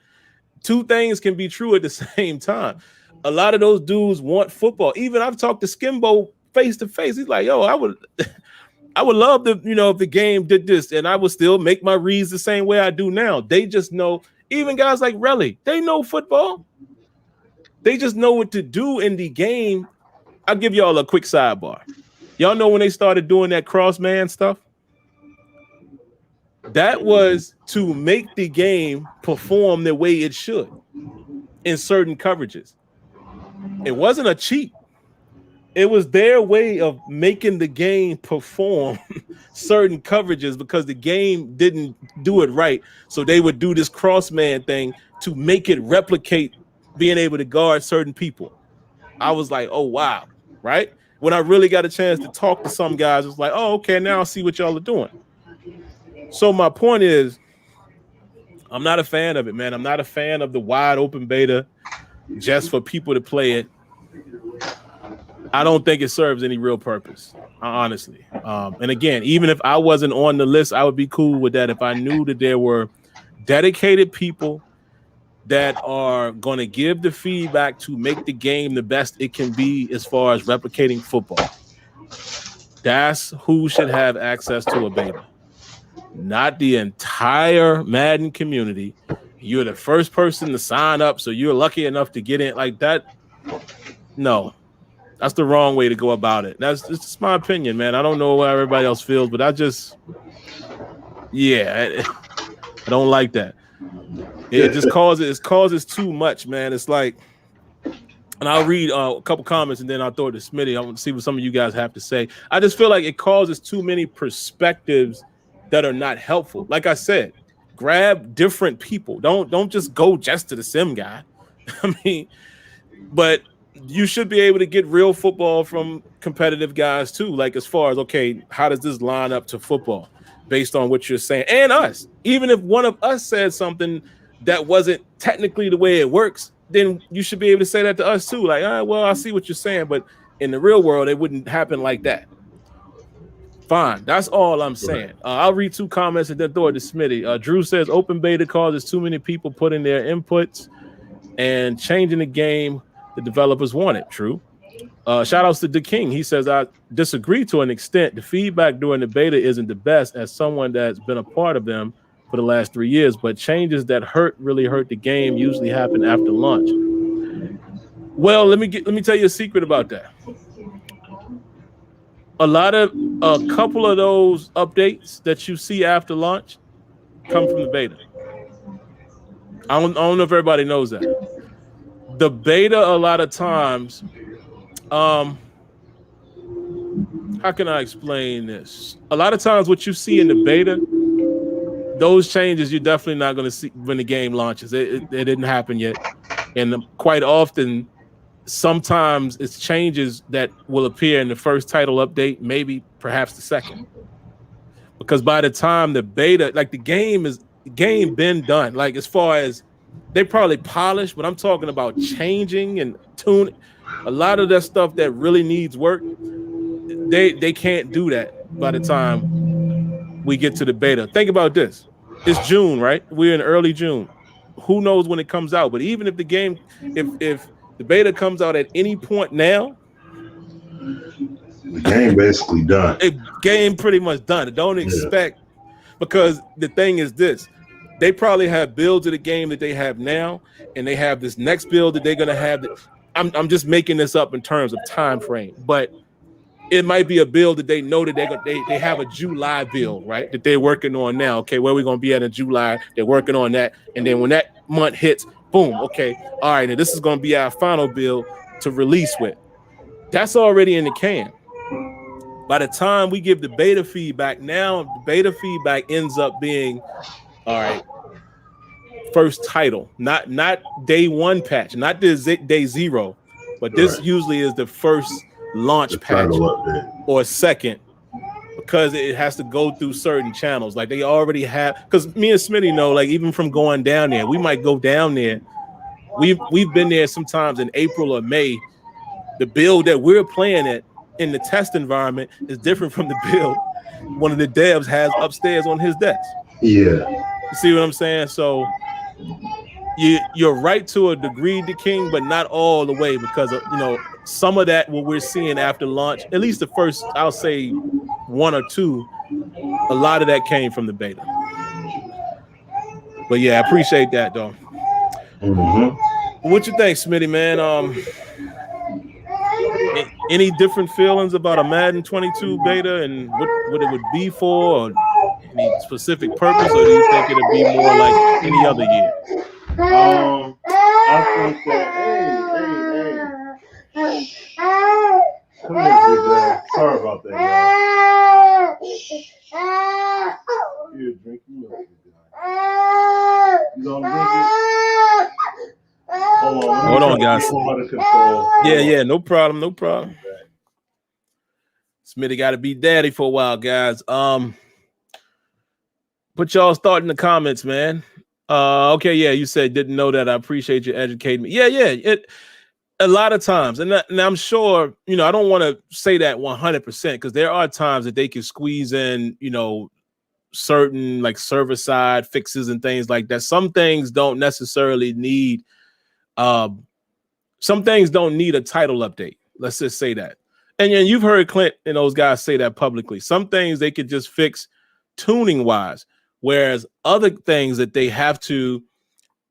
Two things can be true at the same time. A lot of those dudes want football. Even I've talked to Skimbo face to face. He's like, yo, I would love to, if the game did this, and I would still make my reads the same way I do now. They just know, even guys like Relly, they know football. They just know what to do in the game. I'll give y'all a quick sidebar. Y'all know when they started doing that cross man stuff? That was to make the game perform the way it should in certain coverages. It wasn't a cheat. It was their way of making the game perform certain coverages because the game didn't do it right. So they would do this cross man thing to make it replicate being able to guard certain people. I was like, oh, wow. Right? When I really got a chance to talk to some guys, it's like, oh, okay, now I see what y'all are doing. So my point is, I'm not a fan of it, man. I'm not a fan of the wide open beta just for people to play it. I don't think it serves any real purpose, honestly. And again, even if I wasn't on the list, I would be cool with that if I knew that there were dedicated people that are going to give the feedback to make the game the best it can be as far as replicating football. That's who should have access to a beta. Not the entire Madden community. You're the first person to sign up, so you're lucky enough to get in like that. No, that's the wrong way to go about it. It's just my opinion, man. I don't know how everybody else feels, but I don't like that. It just causes too much, man. It's like, and I'll read a couple comments and then I'll throw it to Smitty. I want to see what some of you guys have to say. I just feel like it causes too many perspectives that are not helpful. Like I said, grab different people. Don't just go just to the sim guy. I mean, but you should be able to get real football from competitive guys too. Like as far as, okay, how does this line up to football based on what you're saying? And us, even if one of us said something that wasn't technically the way it works, then you should be able to say that to us too. Like, well, I see what you're saying, but in the real world, it wouldn't happen like that. Fine. That's all I'm saying. I'll read two comments and then throw it to Smitty. Drew says open beta causes too many people putting their inputs and changing the game the developers wanted. True. Shout outs to the King. He says, I disagree to an extent. The feedback during the beta isn't the best as someone that's been a part of them for the last 3 years, but changes that really hurt the game usually happen after launch. Well, let me tell you a secret about that. A couple of those updates that you see after launch come from the beta. I don't know if everybody knows that. The beta, a lot of times, how can I explain this? A lot of times what you see in the beta, those changes you're definitely not going to see when the game launches. It didn't happen yet. And quite often, sometimes it's changes that will appear in the first title update, maybe perhaps the second. Because by the time the beta, like the game been done. Like as far as they probably polished, but I'm talking about changing and tuning. A lot of that stuff that really needs work, they can't do that by the time we get to the beta. Think about this. It's June, right? We're in early June. Who knows when it comes out? But even if the game, if the beta comes out at any point now, the game basically done. The game pretty much done. Don't expect, because the thing is this. They probably have builds of the game that they have now, and they have this next build that they're gonna have. I'm just making this up in terms of time frame, but it might be a build that they know that they have a July build, right? That they're working on now. Okay, where are we gonna be at in July? They're working on that, and then when that month hits, boom. Okay, all right, and this is gonna be our final build to release with. That's already in the can. By the time we give the beta feedback, now the beta feedback ends up being, all right, first title, not day one patch, not the day zero, but this usually is the first launch patch or second, because it has to go through certain channels. Like they already have, because me and Smitty know, like even from going down there, we might go down there. We've been there sometimes in April or May. The build that we're playing at in the test environment is different from the build one of the devs has upstairs on his desk. Yeah. You see what I'm saying? So you're right to a degree, the King, but not all the way, because of, some of that what we're seeing after launch, at least the first, I'll say 1 or 2, a lot of that came from the beta. But yeah, I appreciate that though. What you think, Smitty, man? Any different feelings about a Madden 22 beta and what it would be for, or any specific purpose, or do you think it'll be more like any other year? I think that hey. Come here, big guy. Sorry about that, y'all. Here, drink your milk, big guy. You gonna drink it? Hold on, guys. Yeah, no problem. Smitty got to be daddy for a while, guys. Put y'all's thought in the comments, man. Okay, yeah, you said didn't know that. I appreciate you educating me. Yeah, it a lot of times, and I'm sure, I don't want to say that 100%, because there are times that they can squeeze in, certain like server side fixes and things like that. Some things don't necessarily need, some things don't need a title update. Let's just say that. And you've heard Clint and those guys say that publicly. Some things they could just fix tuning wise, whereas other things that they have to,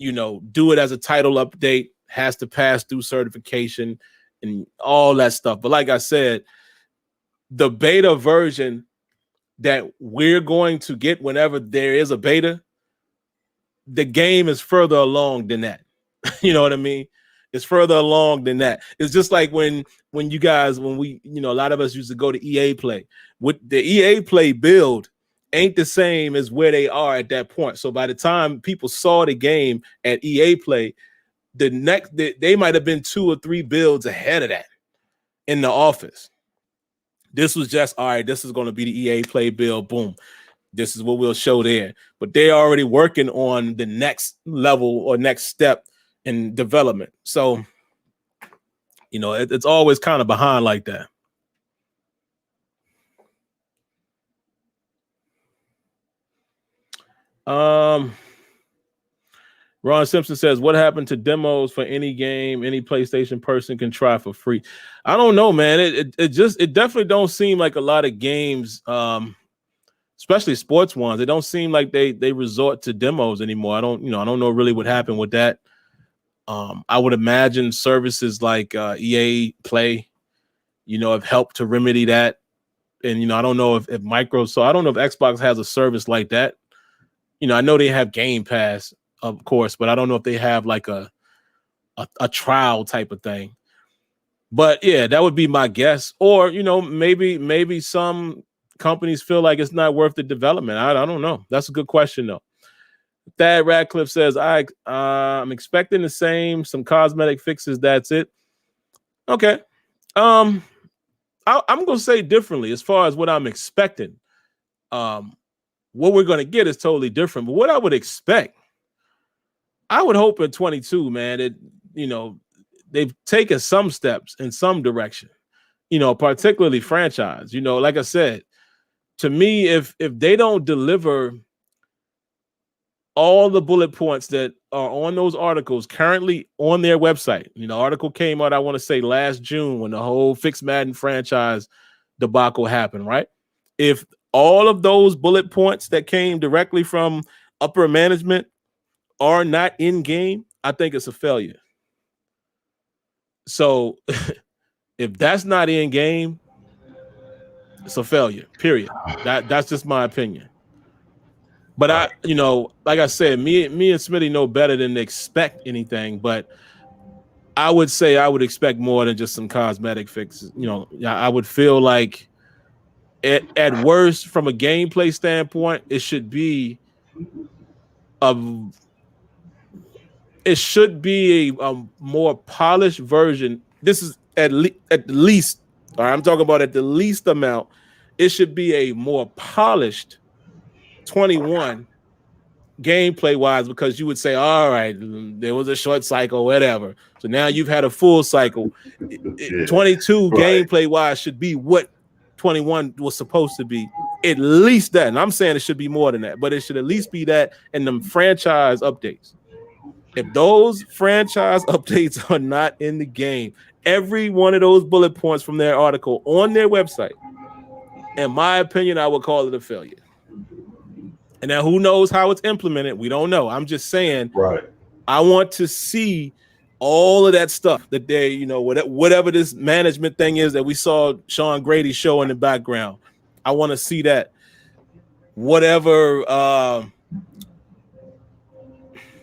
do it as a title update, has to pass through certification and all that stuff. But like I said, the beta version that we're going to get whenever there is a beta, the game is further along than that. You know what I mean? It's further along than that. It's just like when you guys, when we, a lot of us used to go to EA Play. With the EA Play build ain't the same as where they are at that point. So by the time people saw the game at EA Play, they might have been 2 or 3 builds ahead of that in the office. This was just, all right, this is going to be the EA Play build. Boom. This is what we'll show there. But they're already working on the next level or next step in development. So, it's always kind of behind like that. Ron Simpson says, what happened to demos for any game any PlayStation person can try for free? I don't know, man. It definitely don't seem like a lot of games, especially sports ones. It don't seem like they resort to demos anymore. I don't know really what happened with that. I would imagine services like EA Play, have helped to remedy that. And I don't know if Microsoft, I don't know if Xbox has a service like that. I know they have Game Pass, of course, but I don't know if they have like a trial type of thing. But yeah, that would be my guess. Or maybe some companies feel like it's not worth the development. I don't know. That's a good question though. Thad Radcliffe says, I'm expecting the same, some cosmetic fixes. That's it. Okay. I'm gonna say differently as far as what I'm expecting. What we're gonna get is totally different. But what I would expect, I would hope in 22, man, they've taken some steps in some direction. Particularly franchise. Like I said, to me, if they don't deliver all the bullet points that are on those articles currently on their website. Article came out, I want to say last June, when the whole Fix Madden franchise debacle happened, right? If all of those bullet points that came directly from upper management are not in game, I think it's a failure. So if that's not in game, it's a failure, period. That's just my opinion. But Right. like I said, me and Smitty know better than to expect anything. But I would say I would expect more than just some cosmetic fixes. I would feel like at worst, from a gameplay standpoint, it should be a more polished version. This is at least, or I'm talking about at the least amount. It should be a more polished 21. Gameplay wise, because you would say, all right, there was a short cycle, whatever. So now you've had a full cycle. 22 Right. gameplay wise should be what 21 was supposed to be. At least that. And I'm saying it should be more than that, but it should at least be that in them franchise updates. If those franchise updates are not in the game, every one of those bullet points from their article on their website, in my opinion, I would call it a failure. And now who knows how it's implemented? We don't know. I'm just saying, Right. I want to see all of that stuff that they, whatever this management thing is that we saw Sean Grady show in the background. I want to see that. Whatever,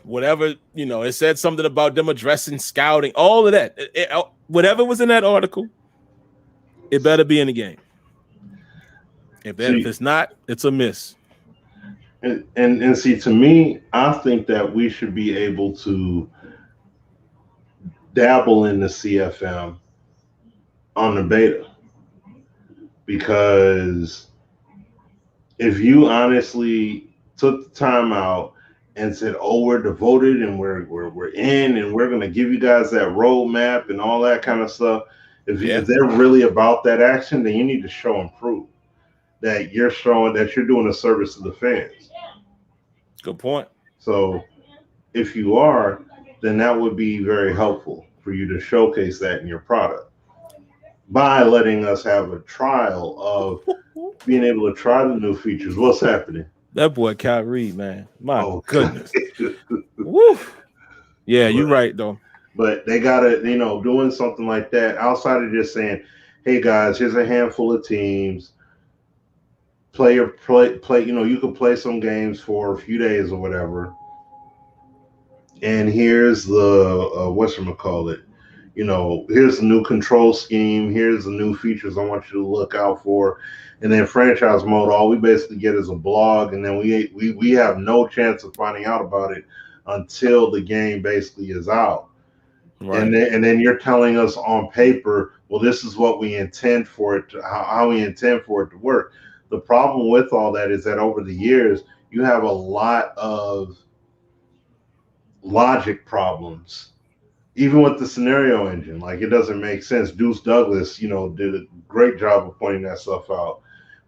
it said something about them addressing scouting, all of that. Whatever was in that article, it better be in the game. If it's not, it's a miss. And see, to me, I think that we should be able to dabble in the CFM on the beta, because if you honestly took the time out and said, "Oh, we're devoted and we're in and we're going to give you guys that roadmap and all that kind of stuff," if they're really about that action, then you need to show and prove that you're showing that you're doing a service to the fans. Good point. So if you are, then that would be very helpful for you to showcase that in your product by letting us have a trial of being able to try the new features. What's happening? That boy Kyrie, man. My goodness. Woo. Yeah, you're right though. But they gotta, doing something like that outside of just saying, "Hey guys, here's a handful of teams. Play. You can play some games for a few days or whatever. And here's the whatchamacallit. Here's the new control scheme. Here's the new features I want you to look out for." And then franchise mode, all we basically get is a blog, and then we have no chance of finding out about it until the game basically is out. Right. And then you're telling us on paper, well, this is what we intend for it to, how we intend for it to work. The problem with all that is that over the years, you have a lot of logic problems, even with the scenario engine. Like, it doesn't make sense. Deuce Douglas, did a great job of pointing that stuff out.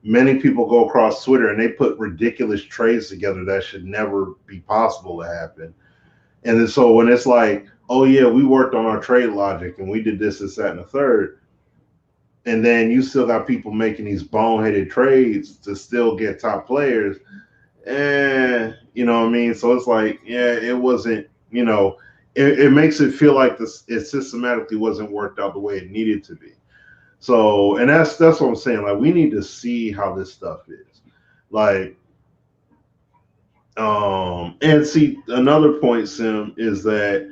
Many people go across Twitter and they put ridiculous trades together that should never be possible to happen. And then, so when it's like, "Oh yeah, we worked on our trade logic and we did this, that, and the third," and then you still got people making these boneheaded trades to still get top players, you know what I mean? So it's like, yeah, it wasn't, it makes it feel like it systematically wasn't worked out the way it needed to be. So, and that's what I'm saying. Like, we need to see how this stuff is. Like, and see, another point, Sim, is that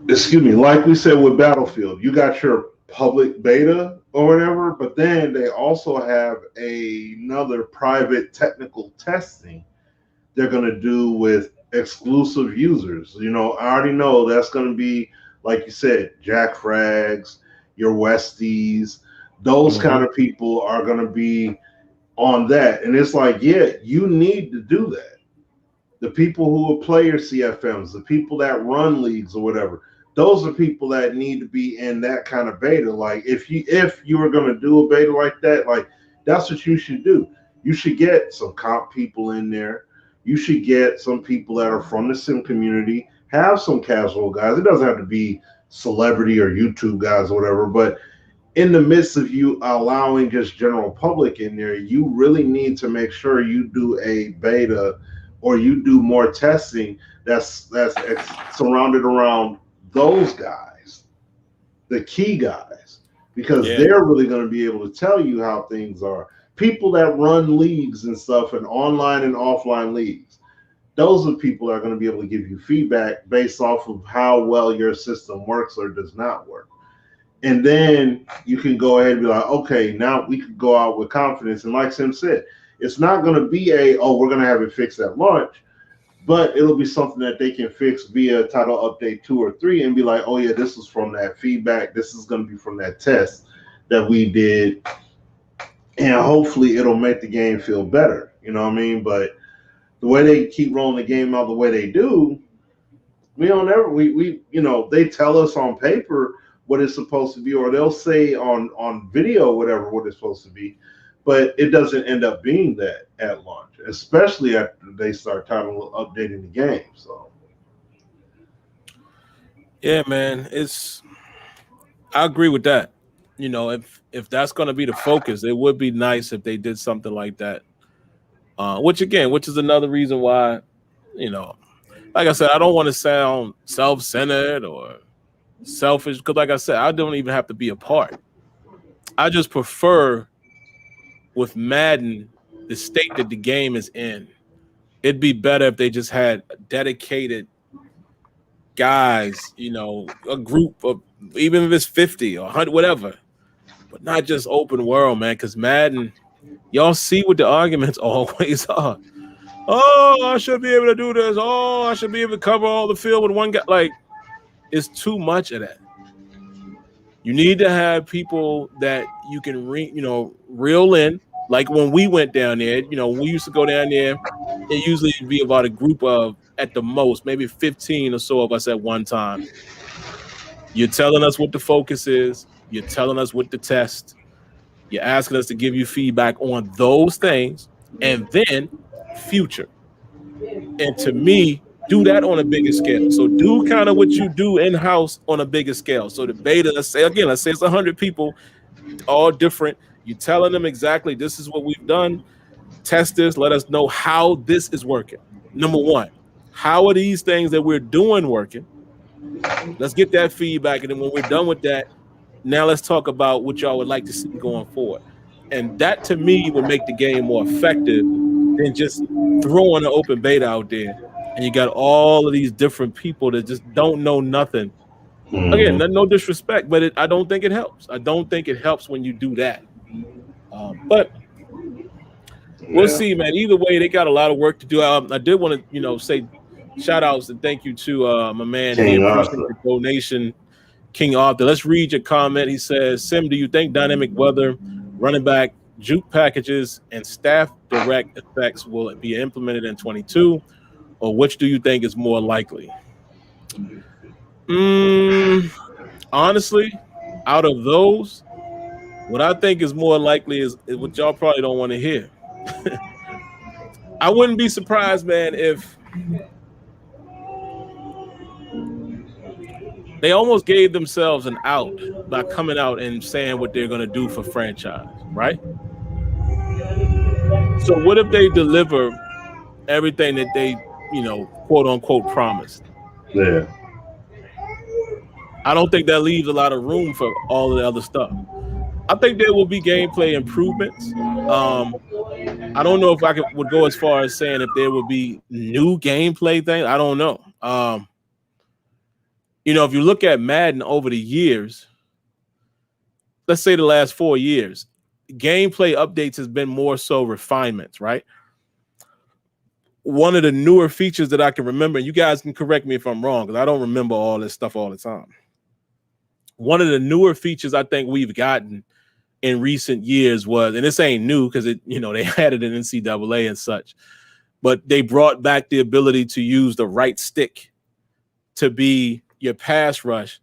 excuse me, like we said with Battlefield, you got your public beta or whatever, but then they also have another private technical testing they're going to do with exclusive users. You know, I already know that's going to be, like you said, Jack Frags, your Westies, those kind of people are going to be on that. And it's like, yeah, you need to do that. The people who will play your CFMs, the people that run leagues or whatever, those are people that need to be in that kind of beta. Like if you were going to do a beta like that, like that's what you should do. You should get some comp people in there. You should get some people that are from the sim community, have some casual guys. It doesn't have to be celebrity or YouTube guys or whatever, but in the midst of you allowing just general public in there, you really need to make sure you do a beta or you do more testing that's surrounded around those guys, the key guys, because they're really going to be able to tell you how things are. People that run leagues and stuff and online and offline leagues, those are people that are going to be able to give you feedback based off of how well your system works or does not work. And then you can go ahead and be like, okay, now we can go out with confidence. And like Sim said, it's not going to be we're going to have it fixed at launch, but it'll be something that they can fix via title update 2 or 3 and be like, oh yeah, this is from that feedback. This is going to be from that test that we did. And hopefully it'll make the game feel better. You know what I mean? But the way they keep rolling the game out the way they do, we don't ever, we you know, they tell us on paper what it's supposed to be, or they'll say on video, whatever, what it's supposed to be. But it doesn't end up being that at launch, especially after they start title updating the game. So, yeah, man, I agree with that. You know, if that's going to be the focus, it would be nice if they did something like that. Which is another reason why, you know, like I said, I don't want to sound self-centered or selfish because, like I said, I don't even have to be a part. I just prefer with Madden, the state that the game is in, it'd be better if they just had dedicated guys, you know, a group of, even if it's 50 or 100, whatever, but not just open world, man, because Madden, y'all see what the arguments always are. Oh, I should be able to do this. Oh, I should be able to cover all the field with one guy. Like, it's too much of that. You need to have people that you can reel in. Like when we went down there, you know, we used to go down there, it usually would be about a group of, at the most, maybe 15 or so of us at one time. You're telling us what the focus is. You're telling us what the test. You're asking us to give you feedback on those things and then future. And to me, do that on a bigger scale. So do kind of what you do in-house on a bigger scale. So the beta, let's say it's 100 people, all different. You're telling them exactly this is what we've done. Test this. Let us know how this is working. Number one, how are these things that we're doing working? Let's get that feedback. And then when we're done with that, now let's talk about what y'all would like to see going forward. And that, to me, would make the game more effective than just throwing an open beta out there. And you got all of these different people that just don't know nothing. Again, no disrespect, but I don't think it helps. I don't think it helps when you do that. But we'll see, man. Either way, they got a lot of work to do. I did want to, say shout outs and thank you to my man here. Appreciate the donation, King Arthur. Let's read your comment. He says, Sim, do you think dynamic weather, running back, juke packages, and staff direct effects will be implemented in 22? Or which do you think is more likely? Honestly, out of those, what I think is more likely is what y'all probably don't want to hear. I wouldn't be surprised, man, if they almost gave themselves an out by coming out and saying what they're going to do for franchise, right? So what if they deliver everything that they, quote unquote promised? Yeah. I don't think that leaves a lot of room for all of the other stuff. I think there will be gameplay improvements. I don't know if I would go as far as saying if there would be new gameplay things. I don't know. You know, if you look at Madden over the years, let's say the last 4 years, gameplay updates has been more so refinements, right? One of the newer features that I can remember, and you guys can correct me if I'm wrong, because I don't remember all this stuff all the time. One of the newer features I think we've gotten in recent years was, and this ain't new because it, you know, they had it in NCAA and such, but they brought back the ability to use the right stick to be your pass rush.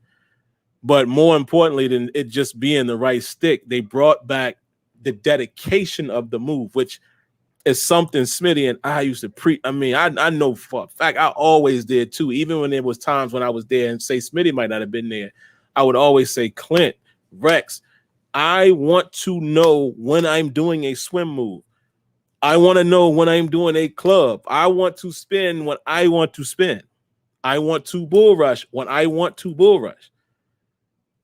But more importantly than it just being the right stick, they brought back the dedication of the move, which is something Smitty and I used to I know for a fact I always did too. Even when there was times when I was there and say Smitty might not have been there, I would always say, Clint, Rex, I want to know when I'm doing a swim move. I want to know when I'm doing a club. I want to spin when I want to spin. I want to bull rush when I want to bull rush.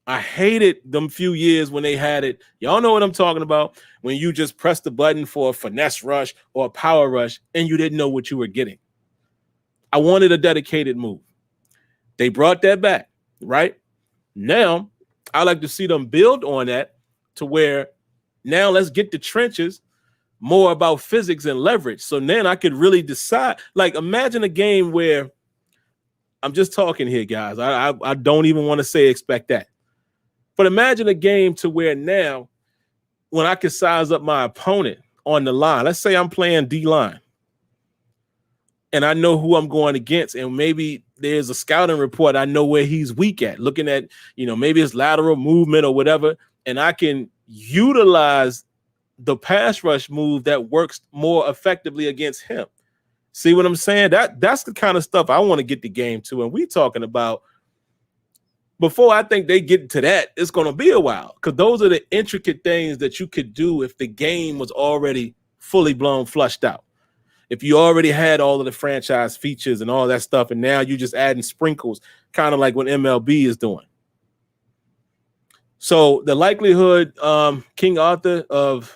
I hated them few years when they had it. Y'all know what I'm talking about. When you just press the button for a finesse rush or a power rush and you didn't know what you were getting. I wanted a dedicated move. They brought that back, right? Now, I like to see them build on that to where now let's get the trenches more about physics and leverage. So then I could really decide. Like, imagine a game where I'm just talking here, guys. I don't even want to say expect that. But imagine a game to where now when I can size up my opponent on the line, let's say I'm playing D-line and I know who I'm going against, and maybe there's a scouting report. I know where he's weak at, looking at, you know, maybe his lateral movement or whatever, and I can utilize the pass rush move that works more effectively against him. See what I'm saying? That's the kind of stuff I want to get the game to. And we talking about, before I think they get to that, it's going to be a while, because those are the intricate things that you could do if the game was already fully blown, flushed out. If you already had all of the franchise features and all that stuff, and now you're just adding sprinkles, kind of like what MLB is doing. So the likelihood, King Arthur, of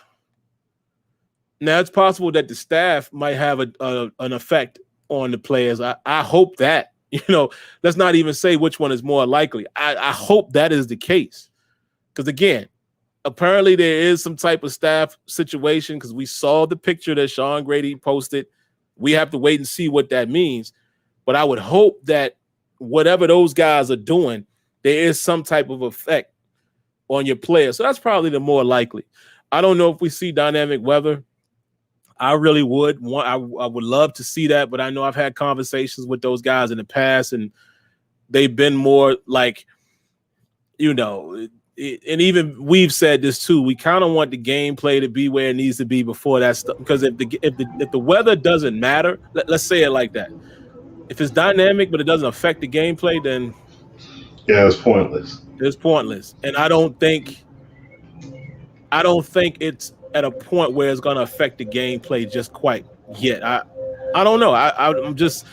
now it's possible that the staff might have an effect on the players. I hope that. You know, let's not even say which one is more likely. I hope that is the case. Because, again, apparently there is some type of staff situation, because we saw the picture that Sean Grady posted. We have to wait and see what that means. But I would hope that whatever those guys are doing, there is some type of effect on your players. So that's probably the more likely. I don't know if we see dynamic weather. I really would want. I would love to see that, but I know I've had conversations with those guys in the past, and they've been more like, you know, and even we've said this too. We kind of want the gameplay to be where it needs to be before that stuff. Because if the weather doesn't matter, let's say it like that. If it's dynamic but it doesn't affect the gameplay, then yeah, it's pointless. It's pointless, and I don't think it's at a point where it's going to affect the gameplay just quite yet. I don't know. I'm just,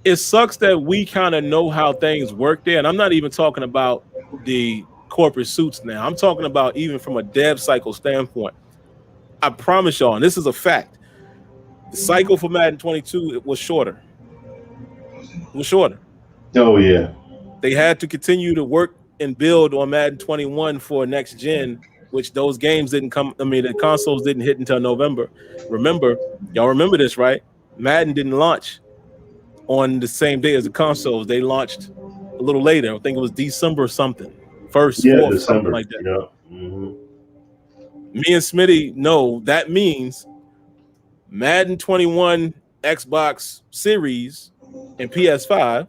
it sucks that we kind of know how things work there. And I'm not even talking about the corporate suits now. I'm talking about even from a dev cycle standpoint. I promise y'all, and this is a fact, the cycle for Madden 22, it was shorter. It was shorter. Oh, yeah. They had to continue to work and build on Madden 21 for next gen, which those games didn't come. I mean, the consoles didn't hit until November. Y'all remember this, right? Madden didn't launch on the same day as the consoles. They launched a little later. I think it was December something. First, yeah, 4th, December, something like that. Yeah. Mm-hmm. Me and Smitty know that means Madden 21 Xbox Series and PS5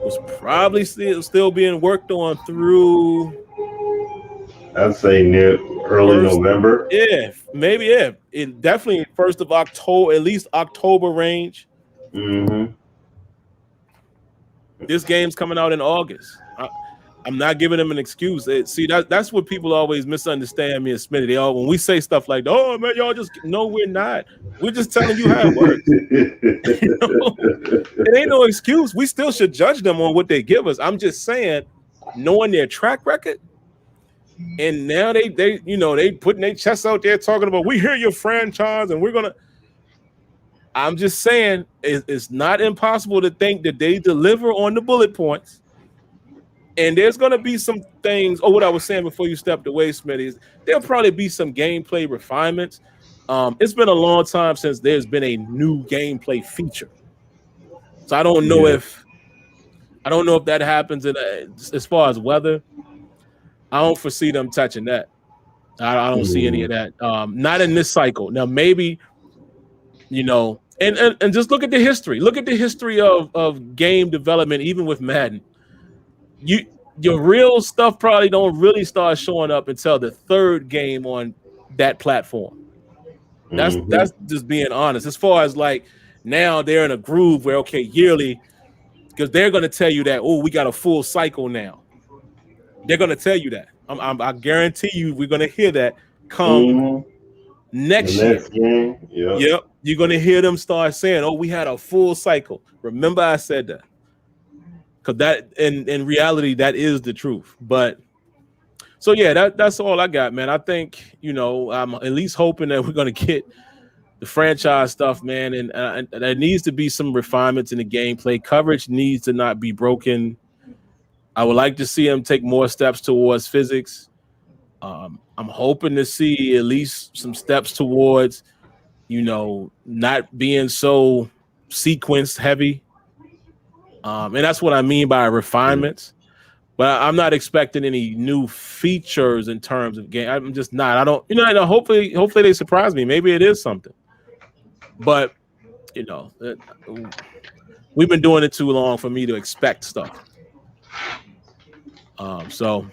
was probably still being worked on through, I'd say near early November. Yeah, maybe. Yeah, it definitely 1st of October, at least October range. Mm-hmm. This game's coming out in August. I'm not giving them an excuse. See, that's what people always misunderstand me and Smitty. When we say stuff like, "Oh man, y'all just," no, we're not. We're just telling you how it works. You know? It ain't no excuse. We still should judge them on what they give us. I'm just saying, knowing their track record. And now they you know, they putting their chests out there talking about, we hear your franchise and we're gonna. I'm just saying it's not impossible to think that they deliver on the bullet points. And there's going to be some things. Oh, what I was saying before you stepped away, Smitty, is there'll probably be some gameplay refinements. It's been a long time since there's been a new gameplay feature, so I don't know if that happens. As far as weather, I don't foresee them touching that. I don't see any of that. Not in this cycle. Now, maybe, and just look at the history. Look at the history of game development, even with Madden. Your real stuff probably don't really start showing up until the third game on that platform. That's just being honest. As far as like now they're in a groove where yearly, because they're going to tell you that we got a full cycle now. They're going to tell you that. I guarantee you we're going to hear that come next year. Game. Yep. You're going to hear them start saying, we had a full cycle. Remember I said that. Because that in reality, that is the truth. But so yeah, that's all I got, man. I think, I'm at least hoping that we're gonna get the franchise stuff, man, and there needs to be some refinements in the gameplay. Coverage needs to not be broken. I would like to see them take more steps towards physics. I'm hoping to see at least some steps towards, not being so sequence heavy. And that's what I mean by refinements. But I'm not expecting any new features in terms of game. I'm just not. I don't. Hopefully they surprise me. Maybe it is something. But we've been doing it too long for me to expect stuff. So.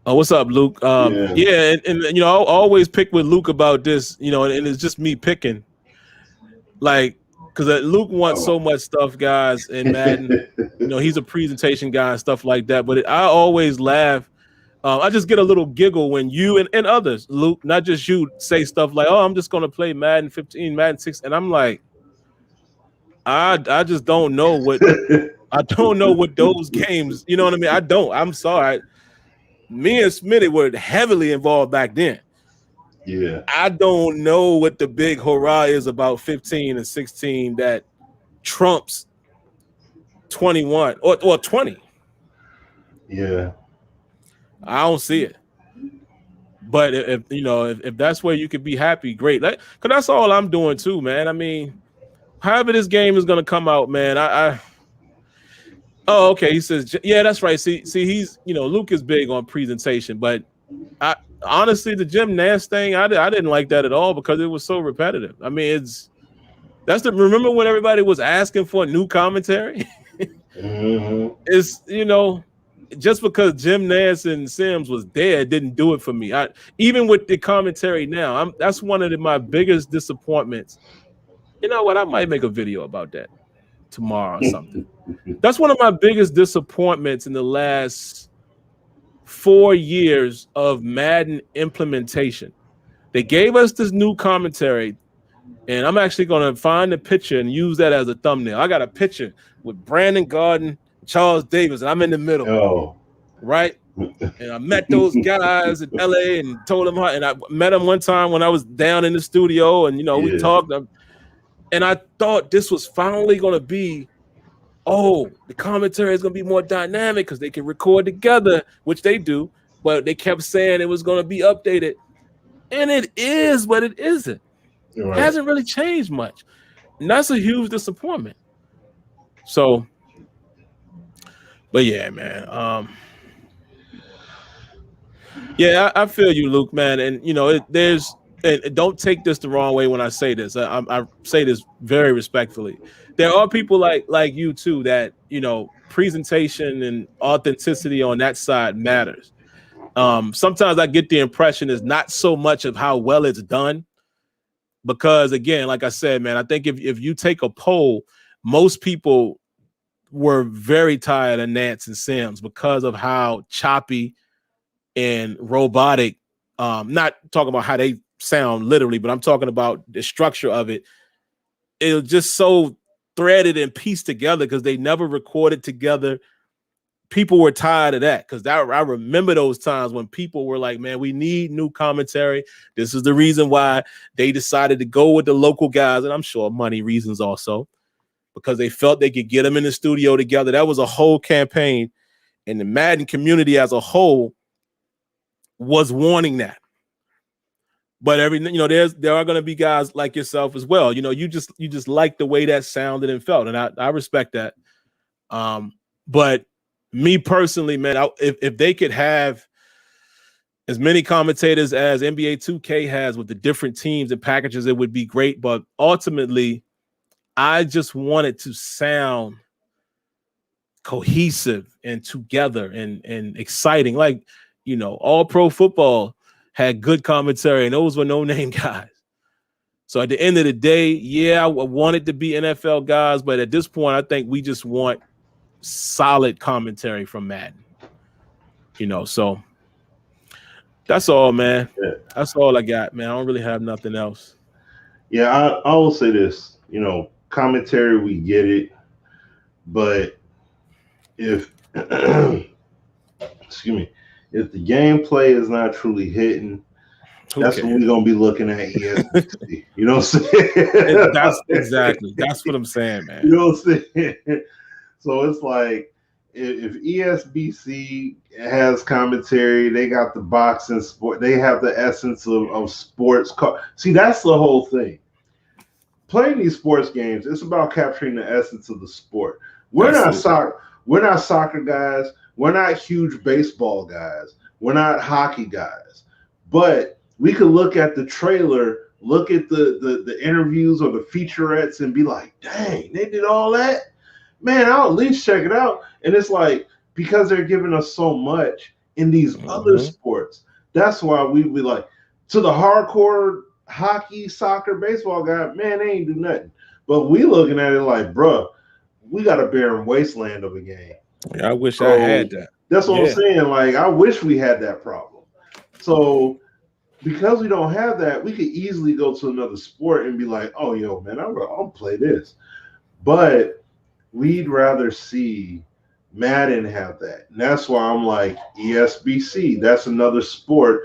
What's up, Luke? Yeah, and I always pick with Luke about this. And it's just me picking, like. Because Luke wants so much stuff, guys, in Madden. He's a presentation guy and stuff like that. But I always laugh. I just get a little giggle when you and others, Luke, not just you, say stuff like, I'm just going to play Madden 15, Madden 6. And I'm like, I just don't know what I don't know what those games, you know what I mean? I don't. I'm sorry. Me and Smitty were heavily involved back then. Yeah, I don't know what the big hurrah is about 15 and 16 that trumps 21 or 20. Yeah, I don't see it. But if that's where you could be happy, great. Because that's all I'm doing too, man. I mean, however this game is gonna come out, man. Oh, okay. He says, yeah, that's right. See, he's Luke is big on presentation, but honestly, the Jim Nance thing, I didn't like that at all because it was so repetitive. I mean, remember when everybody was asking for a new commentary? It's just because Jim Nance and Sims was dead didn't do it for me. Even with the commentary now, that's one of my biggest disappointments. You know what? I might make a video about that tomorrow or something. That's one of my biggest disappointments in the last 4 years of Madden implementation. They gave us this new commentary, and I'm actually going to find a picture and use that as a thumbnail. I got a picture with Brandon Garden, Charles Davis, and I'm in the middle. Right? And I met those guys in LA and told them how, and I met them one time when I was down in the studio, and we talked, and I thought this was finally going to be, the commentary is going to be more dynamic because they can record together, which they do, but they kept saying it was going to be updated. And it is, but it isn't. Right. It hasn't really changed much. And that's a huge disappointment. So, but yeah, man. I feel you, Luke, man. And, and don't take this the wrong way when I say this. I say this very respectfully. There are people like you too that presentation and authenticity on that side matters. Sometimes I get the impression it's not so much of how well it's done, because again, like I said, man, I think if you take a poll, most people were very tired of Nance and Sims because of how choppy and robotic. Not talking about how they sound literally, but I'm talking about the structure of it. It was just so threaded and pieced together because they never recorded together. people were tired of that because I remember those times when people were like, man, we need new commentary. This is the reason why they decided to go with the local guys. And I'm sure money reasons also, because they felt they could get them in the studio together. That was a whole campaign. And the Madden community as a whole was wanting that. But there are going to be guys like yourself as well. You just like the way that sounded and felt. And I respect that. But me personally, man, if they could have as many commentators as NBA 2K has with the different teams and packages, it would be great. But ultimately, I just want it to sound cohesive and together and exciting. Like, all pro football had good commentary, and those were no-name guys. So at the end of the day, yeah, I want it to be NFL guys, but at this point, I think we just want solid commentary from Madden. So that's all, man. Yeah. That's all I got, man. I don't really have nothing else. Yeah, I will say this. Commentary, we get it, but if excuse me, if the gameplay is not truly hitting, that's when we're gonna be looking at ESBC. You know what I'm saying? That's what I'm saying, man. You know what I'm saying? So it's like if ESBC has commentary, they got the boxing sport, they have the essence of sports. See, that's the whole thing. Playing these sports games, it's about capturing the essence of the sport. We're not soccer guys. We're not huge baseball guys. We're not hockey guys. But we could look at the trailer, look at the interviews or the featurettes and be like, dang, they did all that? Man, I'll at least check it out. And it's like, because they're giving us so much in these other sports, that's why we be like, to the hardcore hockey, soccer, baseball guy, man, they ain't do nothing. But we looking at it like, bruh, we got a barren wasteland of a game. Yeah, I wish I had that. That's what I'm saying. Like, I wish we had that problem. So because we don't have that, we could easily go to another sport and be like, oh, yo, man, I'll play this. But we'd rather see Madden have that. And that's why I'm like, ESBC, that's another sport.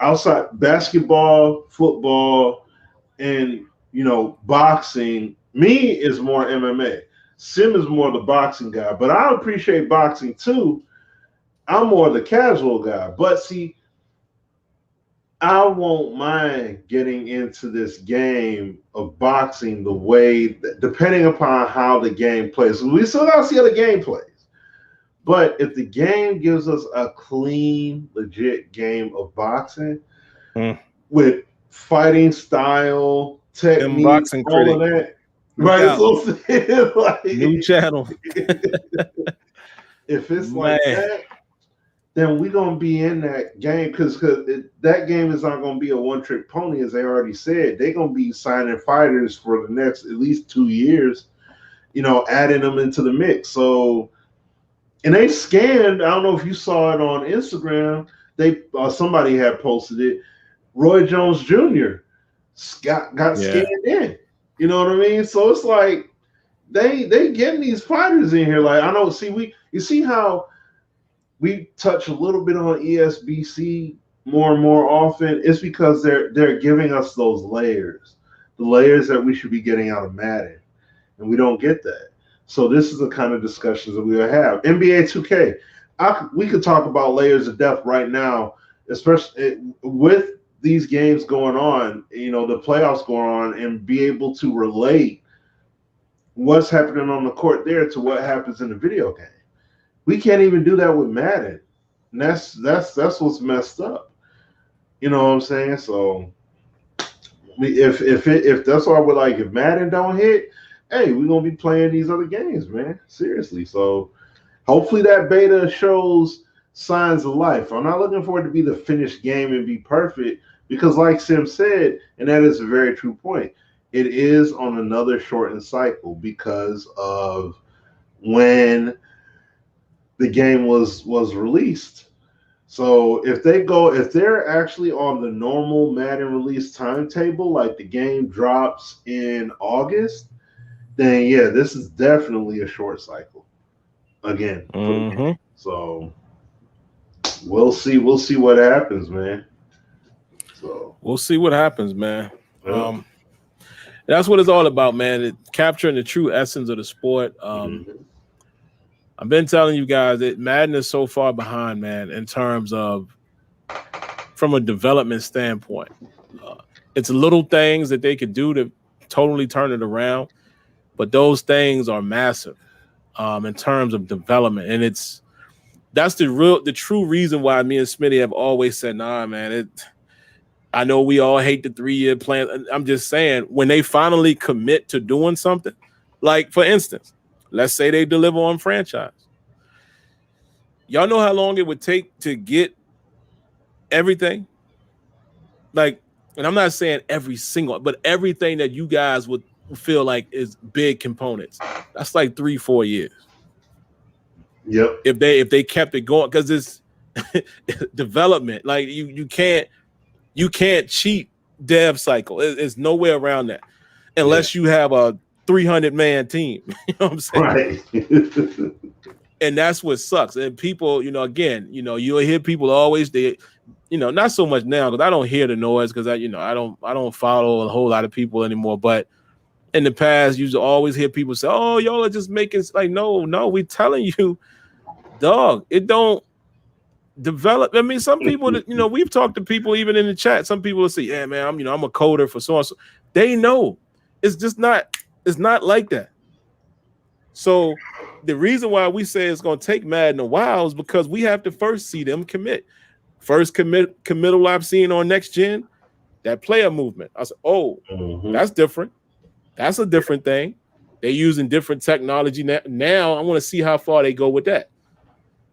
Outside basketball, football, and, boxing, me is more MMA. Sim is more the boxing guy, but I appreciate boxing too. I'm more the casual guy. But see, I won't mind getting into this game of boxing the way, depending upon how the game plays. We still got to see how the game plays. But if the game gives us a clean, legit game of boxing with fighting style, technique, boxing all critic. of that, right? So like, new channel. If it's like that, then we're going to be in that game because that game is not going to be a one-trick pony, as they already said. They're going to be signing fighters for the next at least 2 years, adding them into the mix. So, and they scanned, I don't know if you saw it on Instagram, somebody had posted it, Roy Jones Jr. got scanned in. You know what I mean? So it's like they getting these fighters in here. Like, I know, you see how we touch a little bit on ESBC more and more often? It's because they're giving us those layers, the layers that we should be getting out of Madden, and we don't get that. So this is the kind of discussions that we'll have. NBA 2K, we could talk about layers of depth right now, especially with these games going on, the playoffs going on, and be able to relate what's happening on the court there to what happens in the video game. We can't even do that with Madden. And that's what's messed up. You know what I'm saying? So if that's why we're like, if Madden don't hit, hey, we're gonna be playing these other games, man. Seriously. So hopefully that beta shows signs of life. I'm not looking for it to be the finished game and be perfect, because like Sim said, and that is a very true point, it is on another shortened cycle because of when the game was released. So if they're actually on the normal Madden release timetable, like the game drops in August, then yeah, this is definitely a short cycle again. So we'll see what happens, man. So we'll see what happens, man. yeah. That's what it's all about, man. Capturing the true essence of the sport. I've been telling you guys that Madden is so far behind, man, in terms of from a development standpoint. It's little things that they could do to totally turn it around, but those things are massive in terms of development, and that's the true reason why me and Smitty have always said, nah, man. I know we all hate the 3-year plan. I'm just saying, when they finally commit to doing something, like for instance, let's say they deliver on franchise. Y'all know how long it would take to get everything? Like, and I'm not saying every single, but everything that you guys would feel like is big components. That's like 3-4 years. Yep. If they kept it going, because it's development. Like you can't cheat dev cycle. It's nowhere around that, unless you have a 300-man team. You know what I'm saying? Right. And that's what sucks. And people, again, you'll hear people always not so much now because I don't hear the noise because I don't follow a whole lot of people anymore. But in the past, you always hear people say, "Oh, y'all are just making like no, we telling you, dog, it don't develop." I mean, some people that we've talked to people even in the chat. Some people will say, "Yeah, man, I'm a coder for so and so." They know it's just not. It's not like that. So the reason why we say it's going to take Madden a while is because we have to first see them commit. First committal I've seen on next gen, that player movement. I said, "Oh, that's different. That's a different thing. They're using different technology now. Now I want to see how far they go with that."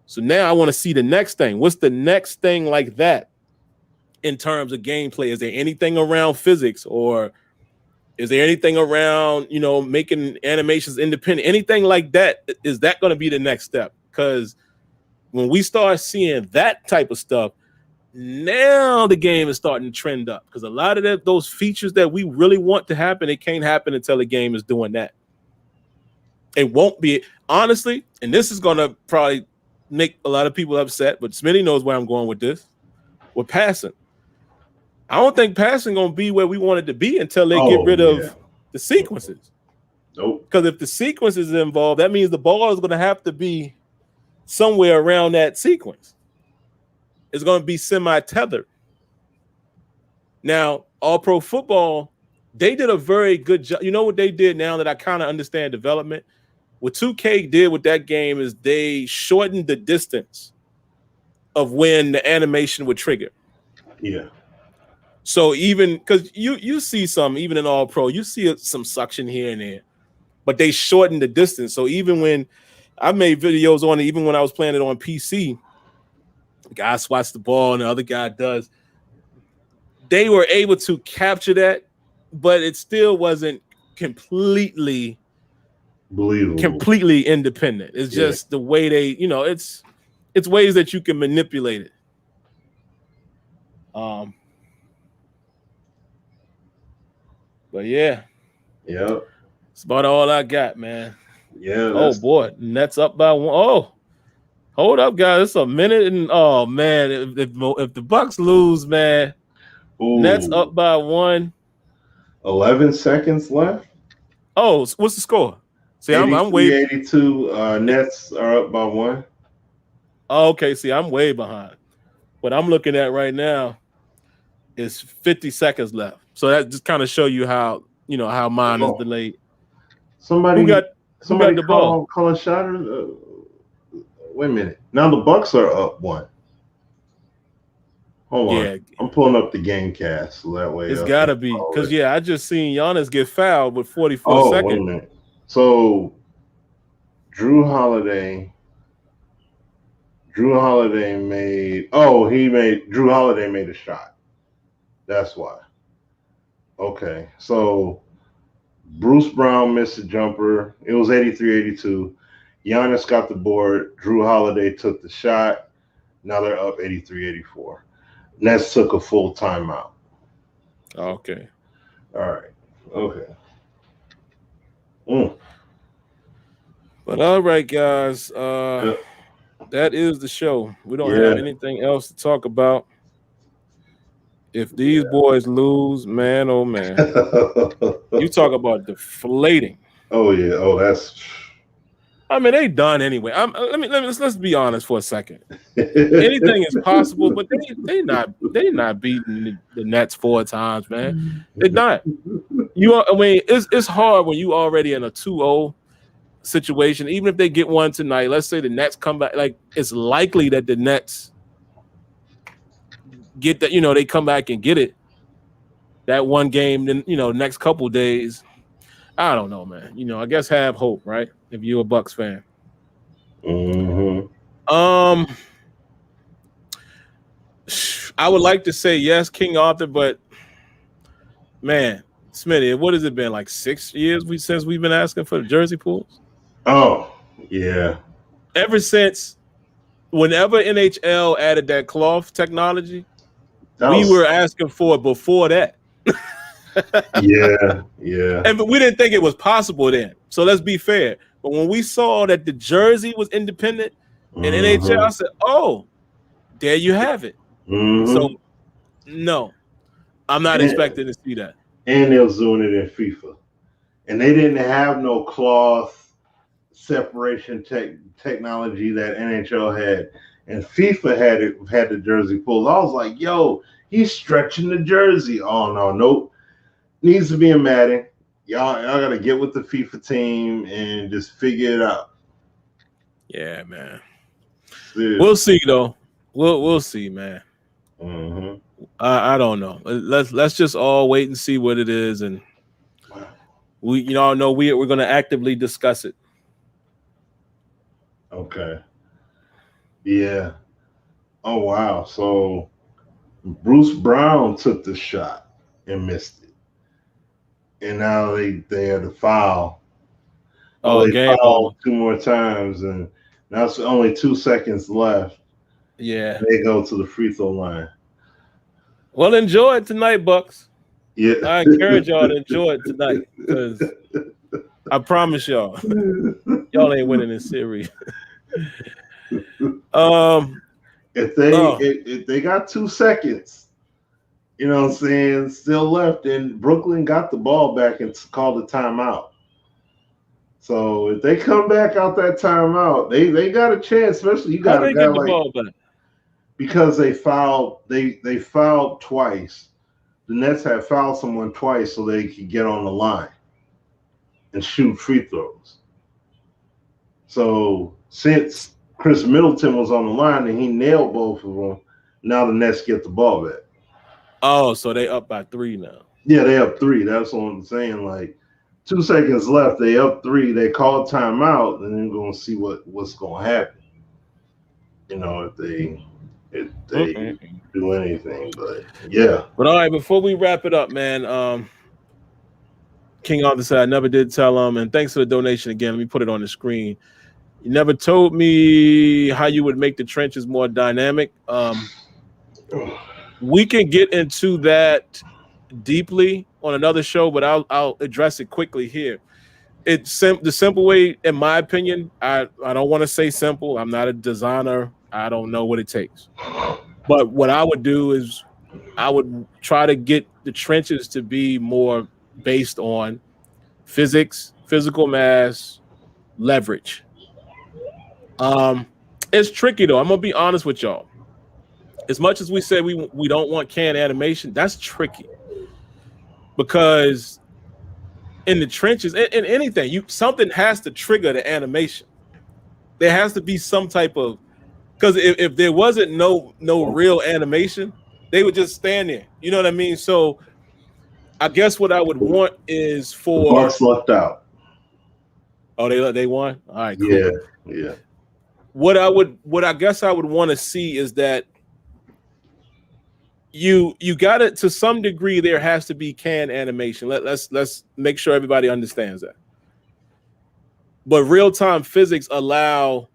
So now I want to see the next thing. What's the next thing like that in terms of gameplay? Is there anything around physics, or is there anything around, making animations independent? Anything like that? Is that going to be the next step? Because when we start seeing that type of stuff, now the game is starting to trend up. Because a lot of those features that we really want to happen, it can't happen until the game is doing that. It won't be, honestly, and this is going to probably make a lot of people upset, but Smitty knows where I'm going with this. With passing. I don't think passing going to be where we want it to be until they get rid of the sequences. Nope. Because if the sequences are involved, that means the ball is going to have to be somewhere around that sequence. It's going to be semi-tethered. Now, All Pro Football, they did a very good job. You know what they did now that I kind of understand development? What 2K did with that game is they shortened the distance of when the animation would trigger. Yeah. So even because you see some, even in All Pro, you see some suction here and there, but they shortened the distance. So even when I made videos on it, even when I was playing it on PC, the guy swats the ball and the other guy does. They were able to capture that, but it still wasn't completely believable, completely independent. It's just the way they, it's ways that you can manipulate it. But yeah. Yep. It's about all I got, man. Yeah. Oh boy, Nets up by 1. Oh, hold up, guys. It's a minute and oh man, if the Bucks lose, man, Nets up by 1. 11 seconds left. Oh, what's the score? See, I'm way 82. Nets are up by 1. Oh, okay. See, I'm way behind. What I'm looking at right now is 50 seconds left. So that just kind of show you how how mine is delayed. Somebody got the ball. Call a shot. Wait a minute. Now the Bucks are up 1. Hold on. I'm pulling up the game cast so that way. It's gotta be because I just seen Giannis get fouled with 44 seconds. Wait a minute. So Drew Holiday made Drew Holiday made a shot. That's why. Okay. So Bruce Brown missed a jumper. It was 83-82. Giannis got the board. Drew Holiday took the shot. Now they're up 83-84. Nets took a full timeout. Okay. All right. Okay. But all right, guys. that is the show. We don't have anything else to talk about. If these boys lose, man, oh man, you talk about deflating. Oh yeah. Oh, that's. I mean, they done anyway. Let's be honest for a second. Anything is possible, but they not beating the Nets 4 times, man. They're not. It's hard when you already in a 2-0 situation. Even if they get one tonight, let's say the Nets come back, like it's likely that the Nets get that, they come back and get it that one game, then next couple days. I don't know, man. I guess have hope, right? If you're a Bucks fan. Mm-hmm. I would like to say yes, King Arthur, but man, Smitty, what has it been, like 6 years since we've been asking for the jersey pools? Oh, yeah. Ever since whenever NHL added that cloth technology, we were asking for it before that. Yeah. But we didn't think it was possible then. So let's be fair. But when we saw that the jersey was independent in NHL, I said, oh, there you have it. Mm-hmm. So, no, I'm not expecting to see that. And they was doing it in FIFA. And they didn't have no cloth separation technology that NHL had. And FIFA had the jersey pulled. I was like, yo, he's stretching the jersey. Oh, no, nope. Needs to be in Madden. Y'all got to get with the FIFA team and just figure it out. Yeah, man. Seriously. We'll see, though. We'll see, man. Mm-hmm. I don't know. Let's just all wait and see what it is, and we know we're going to actively discuss it. Okay. Yeah. Oh wow. So Bruce Brown took the shot and missed it, and now they had to foul. They fouled 2 more times, and now it's only 2 seconds left. Yeah. They go to the free throw line. Well, enjoy it tonight, Bucks. Yeah. I encourage y'all to enjoy it tonight, because I promise y'all ain't winning this series. If they got 2 seconds, you know what I'm saying, still left, and Brooklyn got the ball back and called a timeout. So if they come back out that timeout, they got a chance. Especially you got a guy like, ball back? Because they fouled twice. The Nets had fouled someone twice so they could get on the line and shoot free throws. So since Chris Middleton was on the line and he nailed both of them, now the Nets get the ball back. Oh, so they up by 3 now. Yeah, they up 3. That's what I'm saying. Like 2 seconds left, they up 3. They call timeout, and then going to see what's going to happen. If they do anything, but yeah. But all right, before we wrap it up, man, King Arthur said, I never did tell him, and thanks for the donation again. Let me put it on the screen. You never told me how you would make the trenches more dynamic. We can get into that deeply on another show, but I'll address it quickly here. It's the simple way, in my opinion. I don't want to say simple. I'm not a designer. I don't know what it takes. But what I would do is I would try to get the trenches to be more based on physics, physical mass, leverage. It's tricky, though. I'm going to be honest with y'all. As much as we say we don't want canned animation, that's tricky. Because in the trenches, in anything, something has to trigger the animation. There has to be some type of, because if there wasn't no real animation, they would just stand there. You know what I mean? So I guess what I would want is for the Bucks left out. Oh, they won? All right, cool. Yeah. What I guess I would want to see is that you got it to some degree. There has to be canned animation. Let's make sure everybody understands that. But real-time physics allow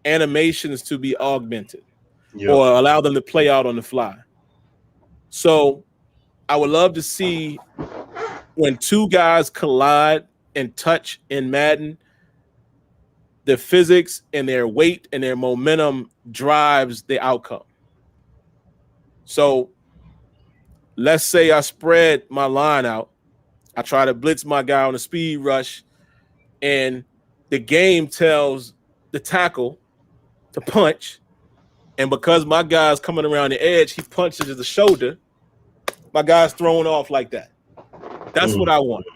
animations to be augmented or allow them to play out on the fly. So I would love to see when 2 guys collide and touch in Madden, their physics and their weight and their momentum drives the outcome. So let's say I spread my line out. I try to blitz my guy on a speed rush, and the game tells the tackle to punch. And because my guy's coming around the edge, he punches at the shoulder. My guy's thrown off like that. That's what I want.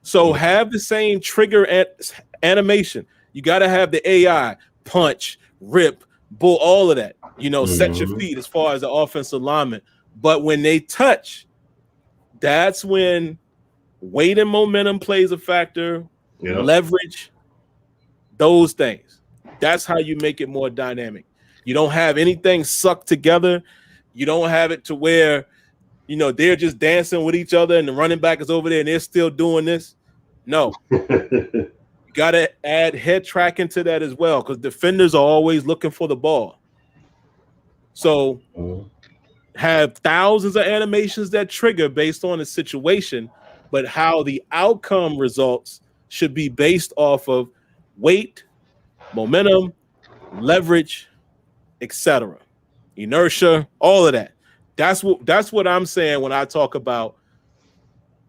So have the same trigger animation. You got to have the AI punch, rip, bull, all of that. Set your feet as far as the offensive lineman. But when they touch, that's when weight and momentum plays a factor. Leverage, those things. That's how you make it more dynamic. You don't have anything sucked together. You don't have it to where, they're just dancing with each other and the running back is over there and they're still doing this. No. You got to add head tracking to that as well, because defenders are always looking for the ball. So have thousands of animations that trigger based on the situation, but how the outcome results should be based off of weight, momentum, leverage, etc., inertia, all of that. That's what I'm saying when I talk about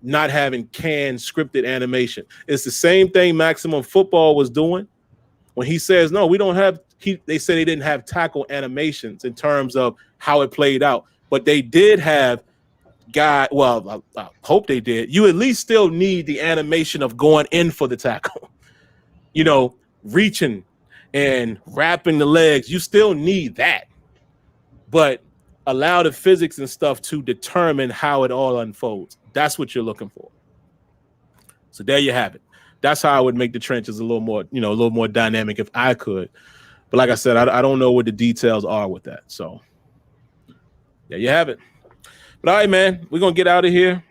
not having canned scripted animation. It's the same thing Maximum Football was doing when he says, no, we don't have. They said they didn't have tackle animations in terms of how it played out, but they did have Well, I hope they did. You at least still need the animation of going in for the tackle, reaching and wrapping the legs. You still need that, but allow the physics and stuff to determine how it all unfolds. That's what you're looking for. So there you have it. That's how I would make the trenches a little more dynamic if I could. But like I said, I don't know what the details are with that. So there you have it. But all right, man, we're going to get out of here.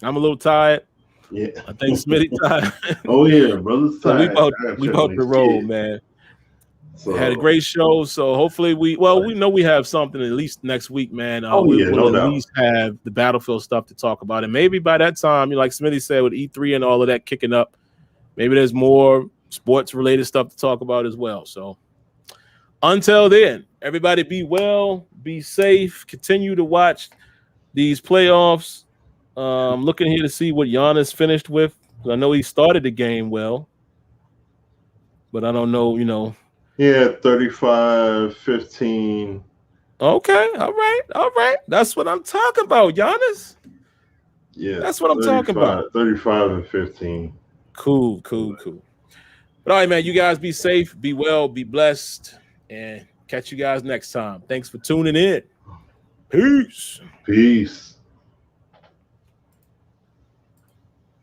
I'm a little tired. Yeah. I think Smitty tired. Oh, yeah, brother's tired. We about to roll, man. So, had a great show. So hopefully we know we have something at least next week, man. We'll at least have the Battlefield stuff to talk about. And maybe by that time, like Smitty said, with E3 and all of that kicking up, maybe there's more sports-related stuff to talk about as well. So until then, everybody be well, be safe, continue to watch these playoffs. Looking here to see what Giannis finished with. I know he started the game well, but I don't know, Yeah, 35-15. Okay, all right. That's what I'm talking about, Giannis. Yeah, that's what I'm talking about. 35-15. Cool. But all right, man, you guys be safe, be well, be blessed, and catch you guys next time. Thanks for tuning in. Peace.